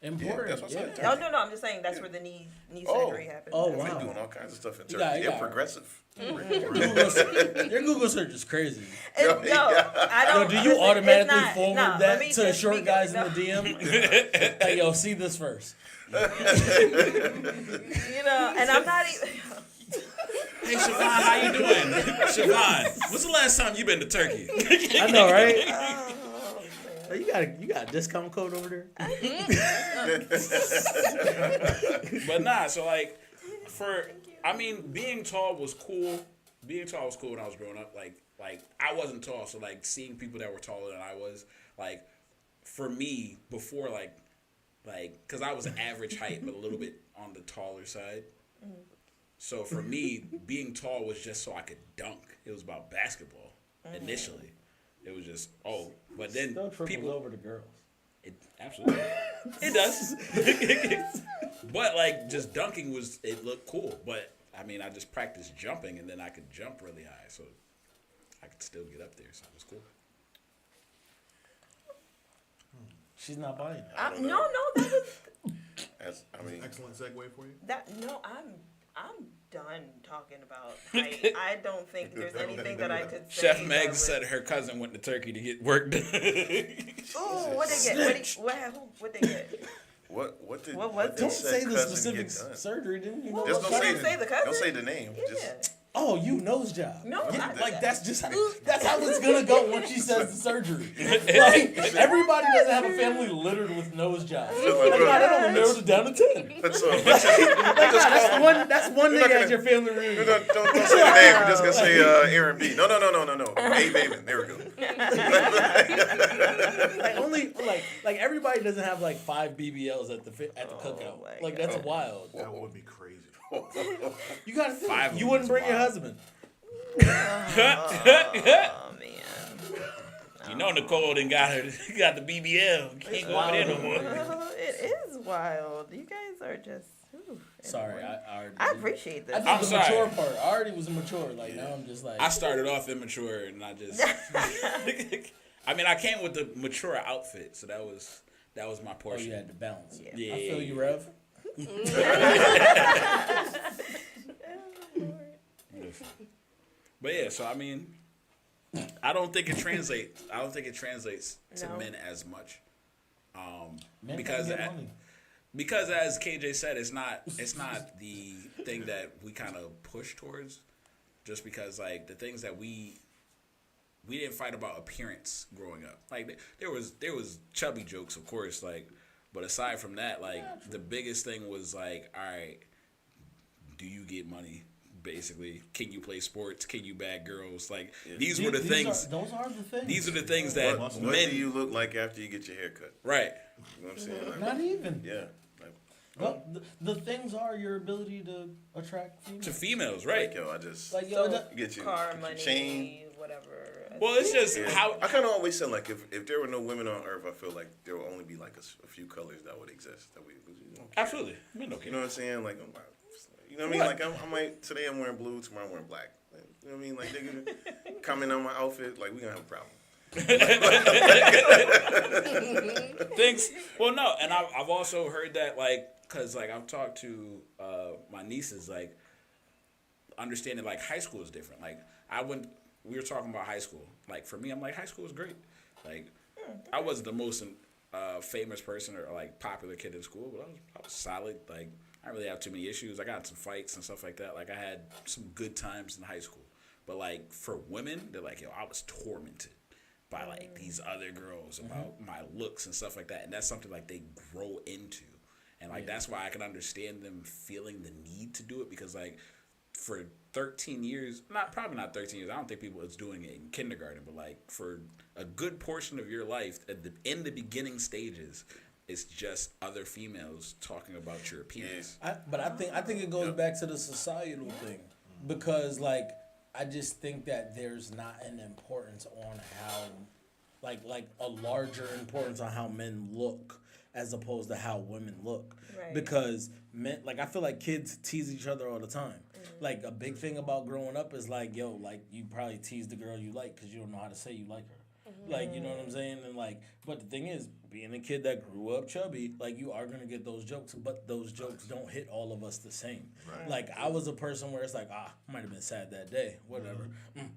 Important. that's what I said, yeah. Turkey. No, I'm just saying that's where the knee Oh. surgery happened. Oh, They're wow. doing all kinds of stuff in You Turkey. got- you They're got- progressive. Your Google search is crazy. I Yo, don't. do you listen, it's automatically not- forward no, let that me to just short be- guys no. in the DM? Like, yo, see this first. And I'm not even. Hey, Siobhan, how you doing? Siobhan, when's the last time you been to Turkey? I know, right? Oh, Oh, you got a discount code over there? But nah, so like, being tall was cool. Being tall was cool when I was growing up. Like I wasn't tall, so like seeing people that were taller than I was, like, for me before, like, cause I was an average height, but a little bit on the taller side. So for me, being tall was just so I could dunk. It was about basketball initially. It was just but then Still triples people over the girls. It absolutely it does. But like just dunking it looked cool. But I mean I just practiced jumping and then I could jump really high, so I could still get up there. So it was cool. She's not buying it. No, that was Excellent segue for you. that. No, I'm done talking about height. I don't think there's anything that I could say. Chef that Meg would- said her cousin went to Turkey to get work done. Ooh, what they get? What they get? What did What Don't said say the cousin specific get done? surgery, didn't you know? Just Well, don't you didn't say the cousin? Don't say the name. Yeah. Just Oh, you nose job. No, Yeah, I- like that's how it's gonna go when she says the surgery. Like everybody doesn't have a family littered with nose jobs. Like, God, that only narrows it down to 10. let's Like, God, that's one nigga at your family reunion. don't say the name. We're just gonna say Aaron B. No. A Baven. There we go. Like everybody doesn't have like 5 BBLs at the cookout. my Like that's wild. That would be crazy. You gotta think. 5 of You them wouldn't is bring your wild. husband. Oh man. You know Nicole done got the BBL. Can't go over there no more. Oh, it is wild. You guys are just. Ooh, Sorry, I appreciate this. I did I'm the sorry. mature part. I already was immature. Like now I'm just like. I started off immature and I just I mean I came with the mature outfit, so that was my Oh, portion. you had to balance it. Yeah. I feel you, Rev. But yeah, so I mean, I don't think it translates. I don't think it translates to No. men as much. Men Because gotta get money. Because as KJ said, it's not the thing that we kind of push towards. Just because like the things that we didn't fight about appearance growing up. Like there was chubby jokes, of course. Like, but aside from that, like the biggest thing was like, all right, do you get money? Basically, can you play sports? Can you bag girls? Like these were the things. Those are the things. These are the things that What men. do you look like after you get your hair cut? Right. You know what I'm saying? Like, Not even. yeah. Like, Well, the things are your ability to attract females. To females, right? yo, I just Like yo, So, that- get you car get your money, chain. whatever. whatever. Well, it's just Yeah. how I kind of always said like if there were no women on Earth, I feel like there will only be like a few colors that would exist that we don't care. absolutely. Men don't You care. know what I'm saying? Like, you know what I mean? What? Like, I might today I'm wearing blue, tomorrow I'm wearing black. Like, you know what I mean? Like, nigga, comment on my outfit, like we gonna have a problem. Things. Well, no, and I've also heard that like because like I've talked to my nieces like understanding like high school is different. Like we were talking about high school. Like for me, I'm like high school is great. Like I wasn't the most famous person or like popular kid in school, but I was solid. Like I didn't really have too many issues. I got in some fights and stuff like that. Like I had some good times in high school. But like for women, they're like, yo, I was tormented by like these other girls about my looks and stuff like that. And that's something like they grow into. And like that's why I can understand them feeling the need to do it because like for 13 years, probably not 13 years. I don't think people was doing it in kindergarten, but like for a good portion of your life, in the beginning stages, it's just other females talking about your appearance. But I think it goes back to the societal thing because like I just think that there's not an importance on how like a larger importance on how men look as opposed to how women look. Right. Because men, like I feel like kids tease each other all the time. Like a big thing about growing up is like, yo, like you probably tease the girl you like because you don't know how to say you like her. Like, you know what I'm saying? And like, but the thing is, being a kid that grew up chubby, like you are gonna get those jokes, but those jokes don't hit all of us the same. Right. Like I was a person where it's like, I might have been sad that day, whatever.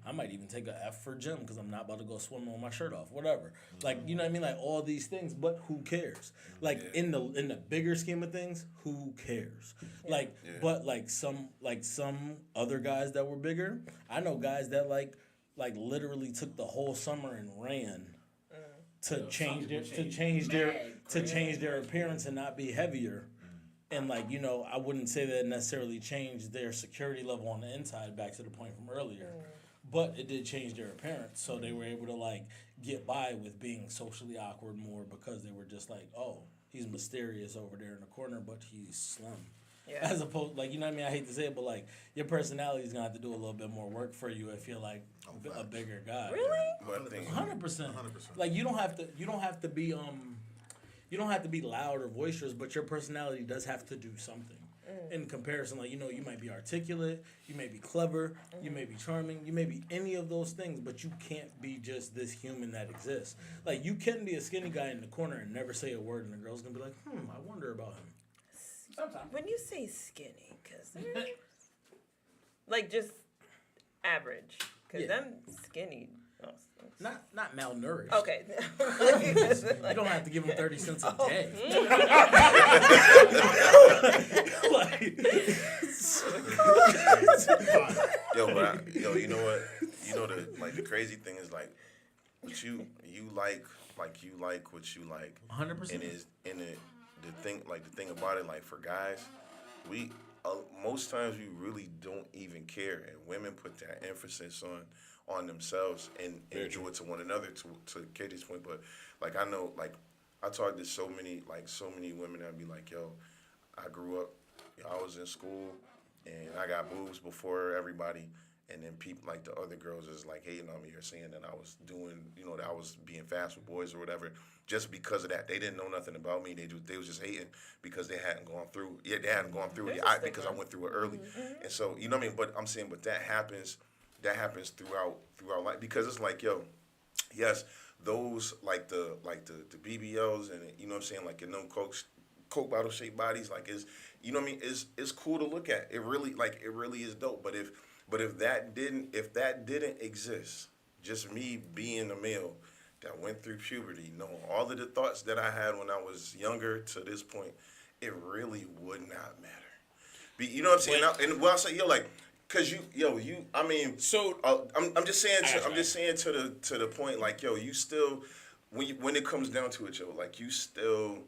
I might even take a F for gym because I'm not about to go swim with my shirt off, whatever. Like, you know what I mean? Like all these things, but who cares? Like in the bigger scheme of things, who cares? Like, but like some other guys that were bigger, I know guys that like literally took the whole summer and ran to change their appearance and not be heavier. And like, you know, I wouldn't say that it necessarily changed their security level on the inside, back to the point from earlier. But it did change their appearance. So they were able to like get by with being socially awkward more because they were just like, oh, he's mysterious over there in the corner, but he's slim. Yeah. As opposed, like, you know what I mean? I hate to say it, but like your personality is gonna have to do a little bit more work for you if you're like a bigger guy. Really? But I think 100%. Like you don't have to be you don't have to be loud or boisterous, but your personality does have to do something. In comparison, like, you know, you might be articulate, you may be clever, you may be charming, you may be any of those things, but you can't be just this human that exists. Like you can be a skinny guy in the corner and never say a word, and the girl's gonna be like, I wonder about him. Sometimes. When you say skinny, because like just average, because Yeah. them skinny. Oh, Not malnourished. okay. You don't have to give them 30 cents a day. Like, yo, you know what? You know the crazy thing is like, what you like what you like. 100%. And the thing about it, like for guys, we most times we really don't even care, and women put that emphasis on themselves and do it to one another. To Katie's point, but like I know, like I talk to so many women that be like, yo, I grew up, I was in school, and I got boobs before everybody. And then people like the other girls is like hating on me or saying that I was doing, you know, that I was being fast with boys or whatever, just because of that. They didn't know nothing about me. They was just hating because they hadn't gone through. Yeah, they hadn't gone through it because I went through it early. And so, you know what I mean? But I'm saying, but that happens throughout life, because it's like, yo, yes, those like the BBLs and, you know what I'm saying, like in them Coke bottle shaped bodies, like is, you know what I mean? It's cool to look at. It really is dope. But if that didn't exist, just me being a male that went through puberty, knowing all of the thoughts that I had when I was younger to this point, it really would not matter. You know what I'm saying? And when I say, yo, like, cause I mean, So I'm just saying to the point, like, yo, you still, when it comes down to it, yo, like you still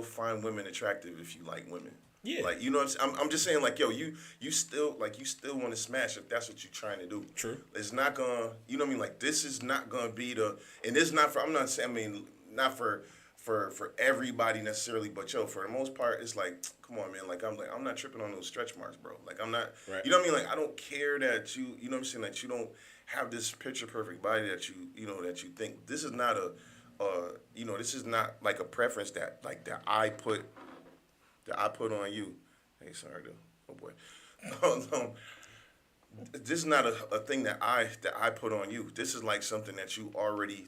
find women attractive if you like women. Yeah. Like, you know what I'm saying, like, yo, you still want to smash if that's what you're trying to do. True. It's not gonna, you know what I mean? Like, this is not gonna be and it's not for, I'm not saying, I mean, not for for everybody necessarily, but yo, for the most part, it's like, come on, man. Like I'm not tripping on those stretch marks, bro. Like I'm not, Right. you know what I mean? Like I don't care that you know what I'm saying, that you don't have this picture perfect body that you know that you think this is not you know, this is not like a preference that like that I put on you. Hey, sorry, though. Oh boy. This is not a thing that I put on you. This is like something that you already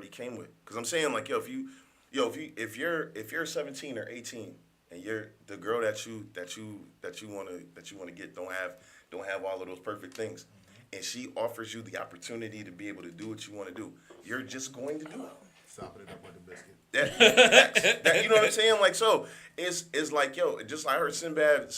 came with. Cause I'm saying like if you're 17 or 18 and you're the girl that you wanna get don't have all of those perfect things, and she offers you the opportunity to be able to do what you want to do, you're just going to do it. Sopping it up with the biscuit. That you know what I'm saying? Like so, it's like yo, just like I heard Sinbad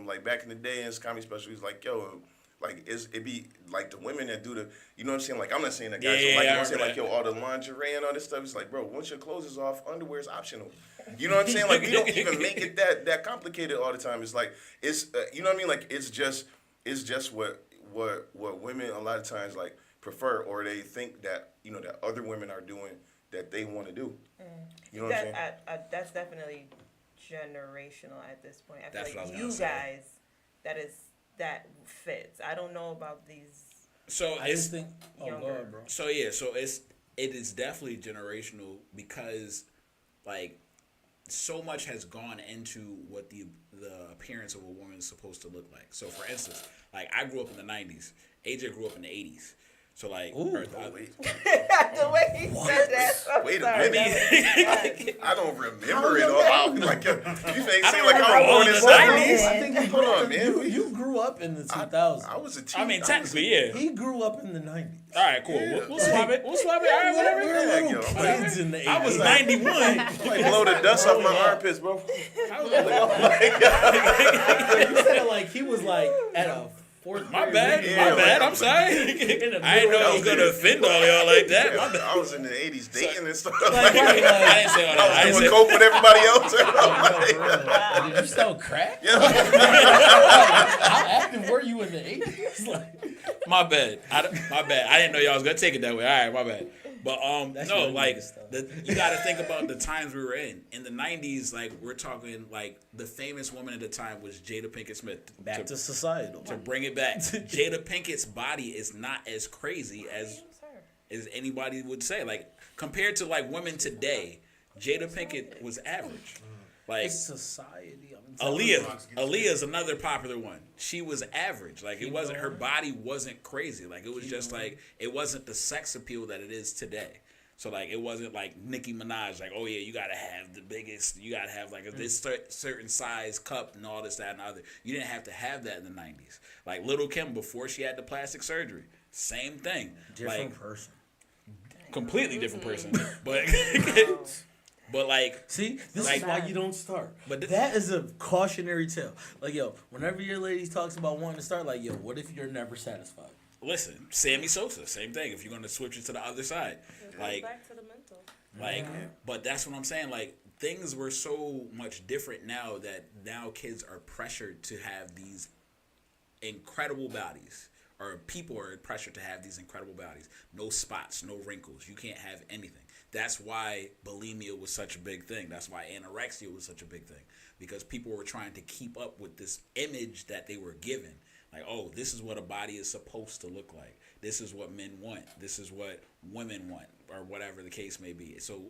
like back in the day in his comedy special, he's like yo, like it be like the women that do the, you know what I'm saying? Like I'm not saying that guys don't like, you know what I'm saying? Like yo, all the lingerie and all this stuff. It's like bro, once your clothes is off, underwear is optional. You know what I'm saying? Like we don't even make it that complicated all the time. It's like it's you know what I mean? Like it's just what women a lot of times like prefer, or they think that you know that other women are doing that they want to do. You know what I'm saying? That's definitely generational at this point. I feel That's what I like was you gonna say. guys, that fits. I don't know about these. So I it's just think. Oh, go younger. ahead, bro. so yeah, so it is definitely generational because like so much has gone into what the appearance of a woman is supposed to look like. So for instance, like I grew up in the 90s. AJ grew up in the 80s. So like, Oh, wait. The way he said that. I'm Wait a sorry. minute. I don't remember it all. Like you ain't saying like remember I was all born in the the 90s. 70s. I think Hold on, man. You grew up in the 2000s. I was a teen. I mean, technically, yeah. He grew up in the 90s. All right, cool. Yeah. We'll swap it. All right, whatever. We're Yeah, little yo, kids in the 80s. I was 91. Like blow the dust off my armpits, bro. You said it like he was like at a fourth My grade bad. reading. My Yeah, bad. like- I'm sorry. I didn't know I was gonna offend all y'all like that. My bad. I was in the 80s dating and stuff. Like, Like, right, I didn't say all that. I I didn't was say. doing coke with everybody else. Did you sell crack? Yeah. How active were you in the 80s? Like, My bad. My bad. I didn't know y'all was gonna take it that way. All right, my bad. But That's no, young like nigga stuff. you got to think about the times we were in. In the 90s, like we're talking, like the famous woman at the time was Jada Pinkett Smith. back to societal. To bring it back, Jada Pinkett's body is not as crazy as anybody would say. Like compared to like women today, Jada Pinkett was average. Like It's society. I'm telling Aaliyah is another popular one. She was average. Like it wasn't, her body wasn't crazy. Like it was just like, it wasn't the sex appeal that it is today. So like it wasn't like Nicki Minaj, like, oh yeah, you gotta have the biggest, you gotta have like this certain size cup and all this, that, and the other. You didn't have to have that in the 90s. Like Little Kim before she had the plastic surgery, same thing. Different like person. completely different person. But but like See, this Like- is why you don't start. But But that is a cautionary tale. Like, yo, whenever your lady talks about wanting to start, like, yo, what if you're never satisfied? listen, Sammy Sosa, same thing. If you're gonna switch it to the other side, like. Back to the mental. Like, but that's what I'm saying. Like, things were so much different now that now kids are pressured to have these incredible bodies, or people are pressured to have these incredible bodies. No spots, no wrinkles. You can't have anything. That's why bulimia was such a big thing. That's why anorexia was such a big thing, because people were trying to keep up with this image that they were given. Like, oh, this is what a body is supposed to look like. This is what men want. This is what women want, or whatever the case may be. So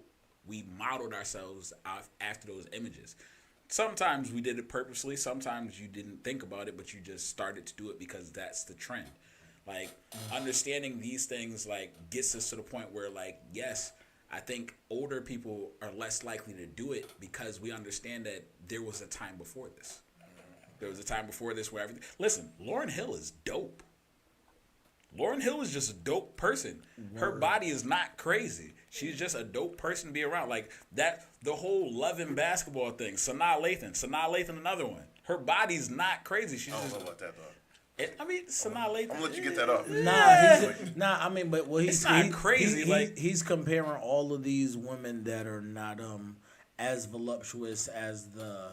we modeled ourselves after those images. Sometimes we did it purposely. Sometimes you didn't think about it, but you just started to do it because that's the trend. Like, understanding these things, like, gets us to the point where, like, yes, I think older people are less likely to do it because we understand that there was a time before this. There was a time before this where everything... Listen, Lauryn Hill is dope. Lauryn Hill is just a dope person. Her body is not crazy. She's just a dope person to be around. Like that, the whole Love and Basketball thing. Sanaa Lathan, another one. Her body's not crazy. She's I don't just... know about that, though. I mean, Sanaa Lathan... I'm gonna let you get that off. I mean, but well, It's not crazy, like- he's comparing all of these women that are not as voluptuous as the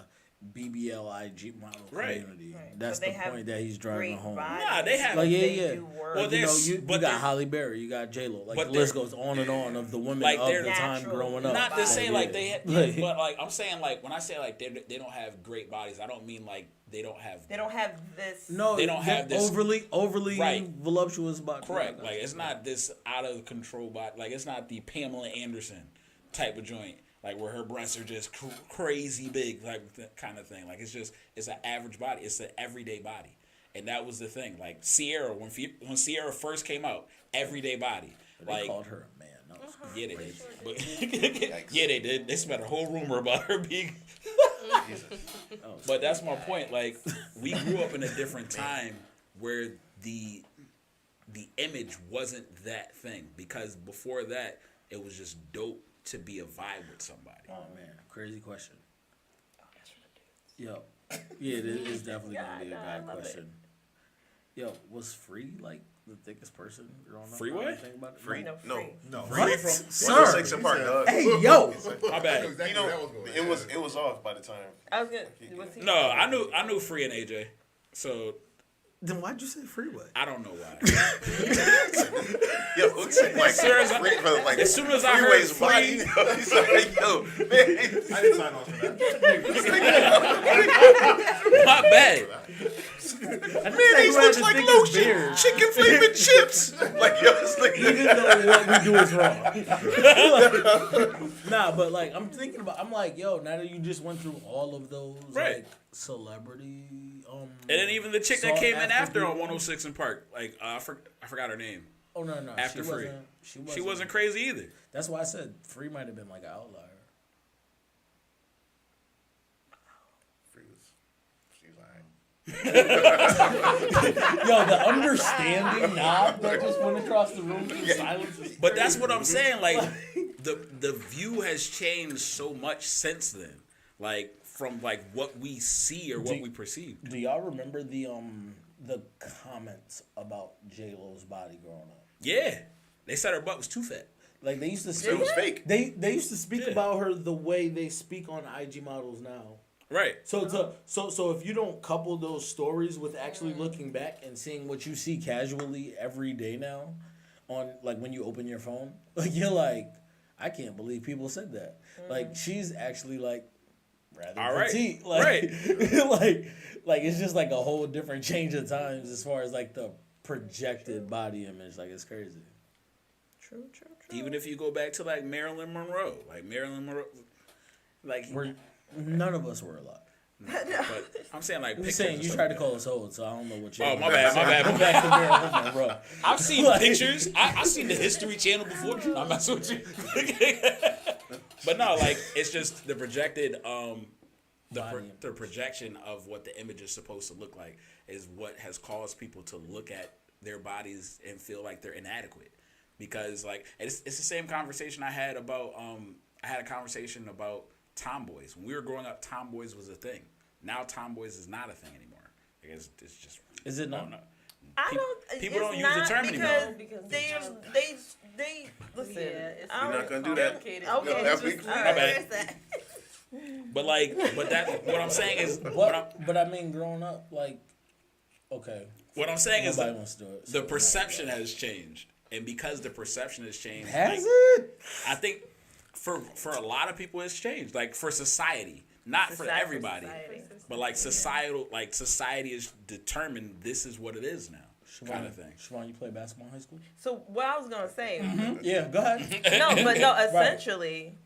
BBLIG model Right. community. Right. That's But the they have point that he's driving great home. bodies. Nah, they have. Like, yeah, They yeah. do work. Well, You know, there's- you but got there- Halle Berry, you got J Lo. Like But the list there- goes on and on of the women Like, of they're the time natural growing up. Not to say Yeah. like they, Like- but like I'm saying like when I say like they don't have great bodies, I don't mean like they don't have. They don't have this. No, They don't have this- overly Right. voluptuous body. Correct. Like it's not this out of control body. Like it's not the Pamela Anderson type of joint. Like where her breasts are just crazy big, like kind of thing. Like it's an average body. It's an everyday body, and that was the thing. Like Sierra, when Sierra first came out, everyday body. They Like called her a man. That was yeah, they did. But yeah, they did. They spread a whole rumor about her being. But that's my point. Like we grew up in a different time where the image wasn't that thing, because before that it was just dope to be a vibe with somebody. Oh man, crazy question. Yo, yeah, it is definitely gonna be a I bad love it. question. Yo, was Free like the thickest person growing up? Free Now what? that I think about it? Free? No, No. free. No, What? From Sir. 106 and Park, dog. Hey, yo. My bad. exactly You know, where that was going. it was off by the time. I was good. Was he? No, I knew Free and AJ. So Then why'd you say Freeway? I don't know why. Yo, it seemed like Soon as I- free, like as soon as I heard Freeway's body. He's like, yo, man. I didn't sign off for that. My bad. Man, these looks like lotion, chicken flavored chips. Like, yo, this Even nigga. though what we do is wrong. Nah, but like I'm like, yo, now that you just went through all of those Right. like celebrity And then even the chick that sought came in after people. on 106 and Park, like I forgot her name. Oh no, after she Free. wasn't, She wasn't crazy either. That's why I said Free might have been like an outlier. Free was, she was alright. Yo, the understanding nod that just went across the room through silence. Is But that's what I'm saying. Like the view has changed so much since then. Like from like what we see or what we perceive. Do y'all remember the comments about J Lo's body growing up? Yeah, they said her butt was too fat. Like they used to It speak. was fake. They used to speak Yeah. about her the way they speak on IG models now. Right. So if you don't couple those stories with actually looking back and seeing what you see casually every day now, on like when you open your phone, like you're like, I can't believe people said that. Like she's actually like rather All right. petite. Like, Right. like it's just like a whole different change of times as far as like the projected body image. Like it's crazy. True. Even if you go back to like Marilyn Monroe, like None of us were alive. but I'm saying like I'm pictures. just saying and you stuff tried to like call us old, so I don't know what you. Oh, my bad. Go back to Marilyn Monroe. that. I've seen Like- pictures. I've seen the History Channel before. I'm messing with you. But no, like it's just the projected the projection of what the image is supposed to look like is what has caused people to look at their bodies and feel like they're inadequate. Because like it's the same conversation I had about I had a conversation about tomboys. When we were growing up, tomboys was a thing. Now tomboys is not a thing anymore. Like, it's just Is it I not? don't know. I don't. People it's don't use the not term because anymore. Because they listen. Yeah, it's I We're don't- not gonna do that. Okay, No, that'd be just, clear. all My right, bad. where's that? But what I'm saying is But I mean, growing up, like, okay, what I'm saying is nobody that wants to do it. the perception has changed, and because the perception has changed, Has like, it? I think for a lot of people it's changed. Like for society, not for Society. everybody, but like society is determined. This is what it is now, kind of thing. Siobhan, you play basketball in high school? So what I was gonna say, Yeah, go ahead. no, but no, essentially,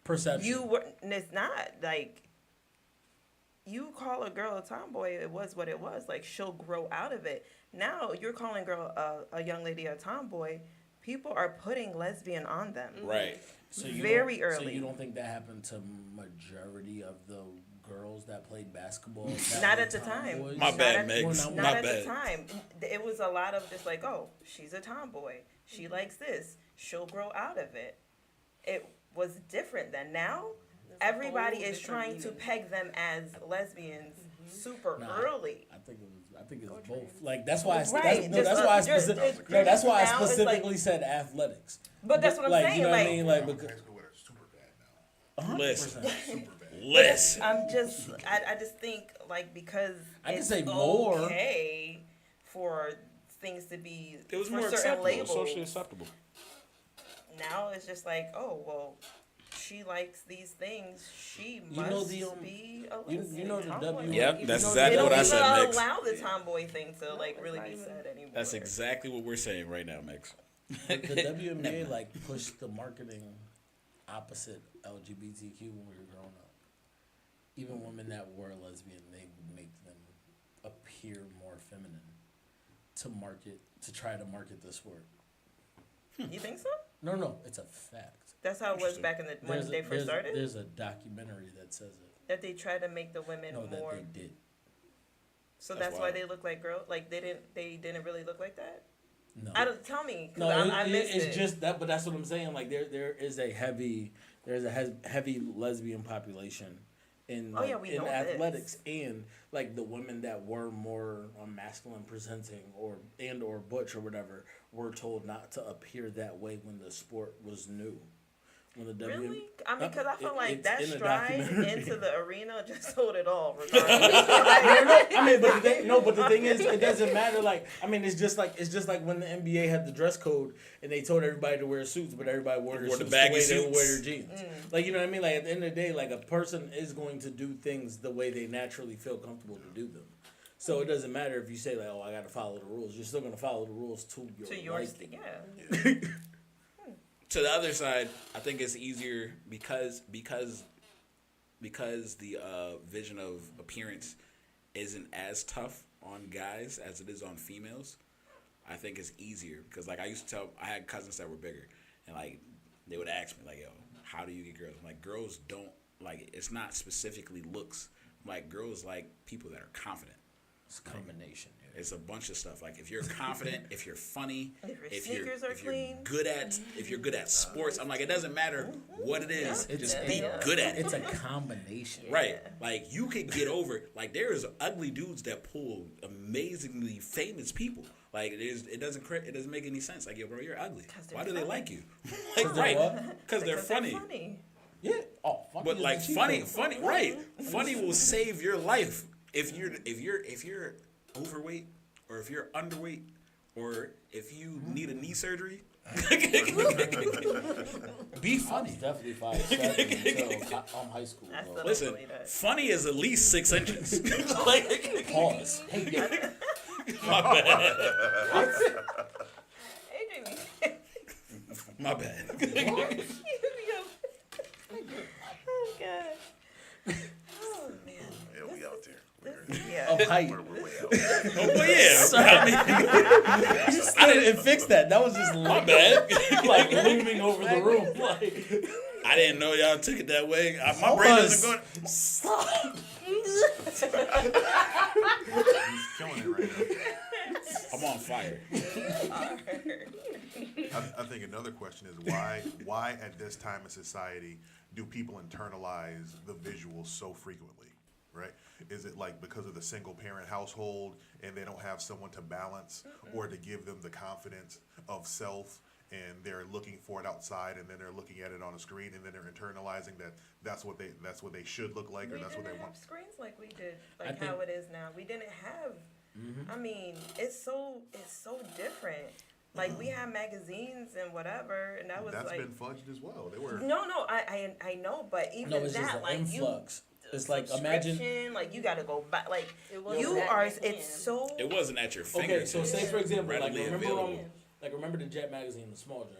Perception. you were. And it's not like you call a girl a tomboy. It was what it was. Like she'll grow out of it. Now you're calling a young lady a tomboy. People are putting lesbian on them. Right. So you very don't- So early. you don't think that happened to majority of the girls that played basketball? that Not were at the time. tomboys? My Not bad, at- Megs. Not Not My at bad. the time. It was a lot of just like, oh, she's a tomboy. She likes this. She'll grow out of it. It was different then. Now, everybody is trying to peg them as lesbians super Nah. early. I think it's both. Like that's why. Right, just, That's why I just- specific, it's that's why I now it's like- specifically said athletics. But that's what I'm like, saying. You know what I Like, mean? Like High because school with her super bad now. 100%. Listen. Super bad. Listen. I just think like because I can it's say more. okay for things to be It was for more certain acceptable, labels. socially acceptable. Now it's just like, oh well, she likes these things. She You must know the, be a you lesbian, know the tomboy. W. Yep, you that's know exactly They what don't I even said, Mix. allow the tomboy thing to like it's really not be even- said anymore. That's exactly what we're saying right now, Mix. The WNBA like pushed the marketing opposite LGBTQ when we were growing up. Even women that were lesbian, they would make them appear more feminine to try to market the sport. You think so? No, it's a fact. That's how it was back in the when they first started. There's a documentary that says it. That they tried to make the women No, that more. they did. So That's that's why wild. they look like girls. Like they didn't really look like that. No. I don't tell me. 'Cause No, I missed it's it. just that, but that's what I'm saying. Like there is a heavy lesbian population in Oh, yeah, we in know athletics, and like the women that were more masculine presenting or butch or whatever were told not to appear that way when the sport was new. When the Really? I mean, because I feel like it's that in the stride documentary. into the arena just told it all. Regardless. I mean, but the thing is, it doesn't matter. Like, I mean, it's just like when the NBA had the dress code and they told everybody to wear suits, but everybody wore their Wore the suits baggy the way they would suits. wear their jeans. Like, you know what I mean? Like, at the end of the day, like a person is going to do things the way they naturally feel comfortable to do them. So it doesn't matter if you say like, "Oh, I got to follow the rules." You're still going to follow the rules to your to yours, liking. yeah. To the other side, I think it's easier because the vision of appearance isn't as tough on guys as it is on females. I think it's easier because like I had cousins that were bigger, and like they would ask me like, "Yo, how do you get girls?" I'm like, girls don't like. It's not specifically looks. I'm like, girls like people that are confident. It's a combination. Yeah. It's a bunch of stuff. Like if you're confident, if you're funny, If your sneakers are if you're clean. if you're good at sports, I'm like, it doesn't matter what it is, just be Yeah. good at it. It's a combination. Right. Like you could get over like there's ugly dudes that pull amazingly famous people. Like it doesn't make any sense. Like, yo, bro, you're ugly. they're Why do they funny. like you? Like, they're right. what? Because they're funny. Yeah. Oh, funny But is like the cheat funny, code. right? Funny will save your life if you're overweight or if you're underweight or if you need a knee surgery. Be funny. Definitely 5'7" until high school. That's Bro. the- Listen, Totally does. funny is at least 6 inches. Like, Pause. Hey, yo. my bad. Hey, Jamie. My bad. Oh God. Oh man. Yeah, we out there. Yeah. Of height. We're way out. Oh, well, yeah. I didn't fix that. That was just My bad. like looming over the room. Like, I didn't know y'all took it that way. My brain doesn't go. Stop. He's killing it right now. I'm on fire. I think another question is why at this time in society do people internalize the visuals so frequently, right? Is it like because of the single parent household and they don't have someone to balance or to give them the confidence of self and they're looking for it outside and then they're looking at it on a screen and then they're internalizing that that's what they should look like or We that's what they didn't want? have screens like we did, I like think- how it is now. We didn't have. I mean, it's so different. Like we had magazines and whatever, and that was That's like been fudged as well. They were no, I know, but even No, it's that, just an like influx. you, It's like imagine. subscription, like you got to go back, like It wasn't you that are. back It's then. so. It wasn't at your Okay, fingertips. so say for example, like readily remember available. remember the Jet magazine, the small Jet,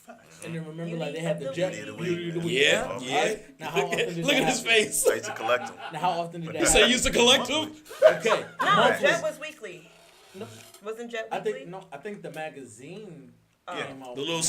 right? And then remember Beauty like they had of the the Jet Week. Beauty of the Week. Yeah, right? yeah. Now how often did Look that at his happen? face. I used to collect them. Now how often did that You say happen? you used to collect them? Okay, No, monthly. Jet was weekly. No, Wasn't Jet I weekly? think the magazine Yeah. came out. The little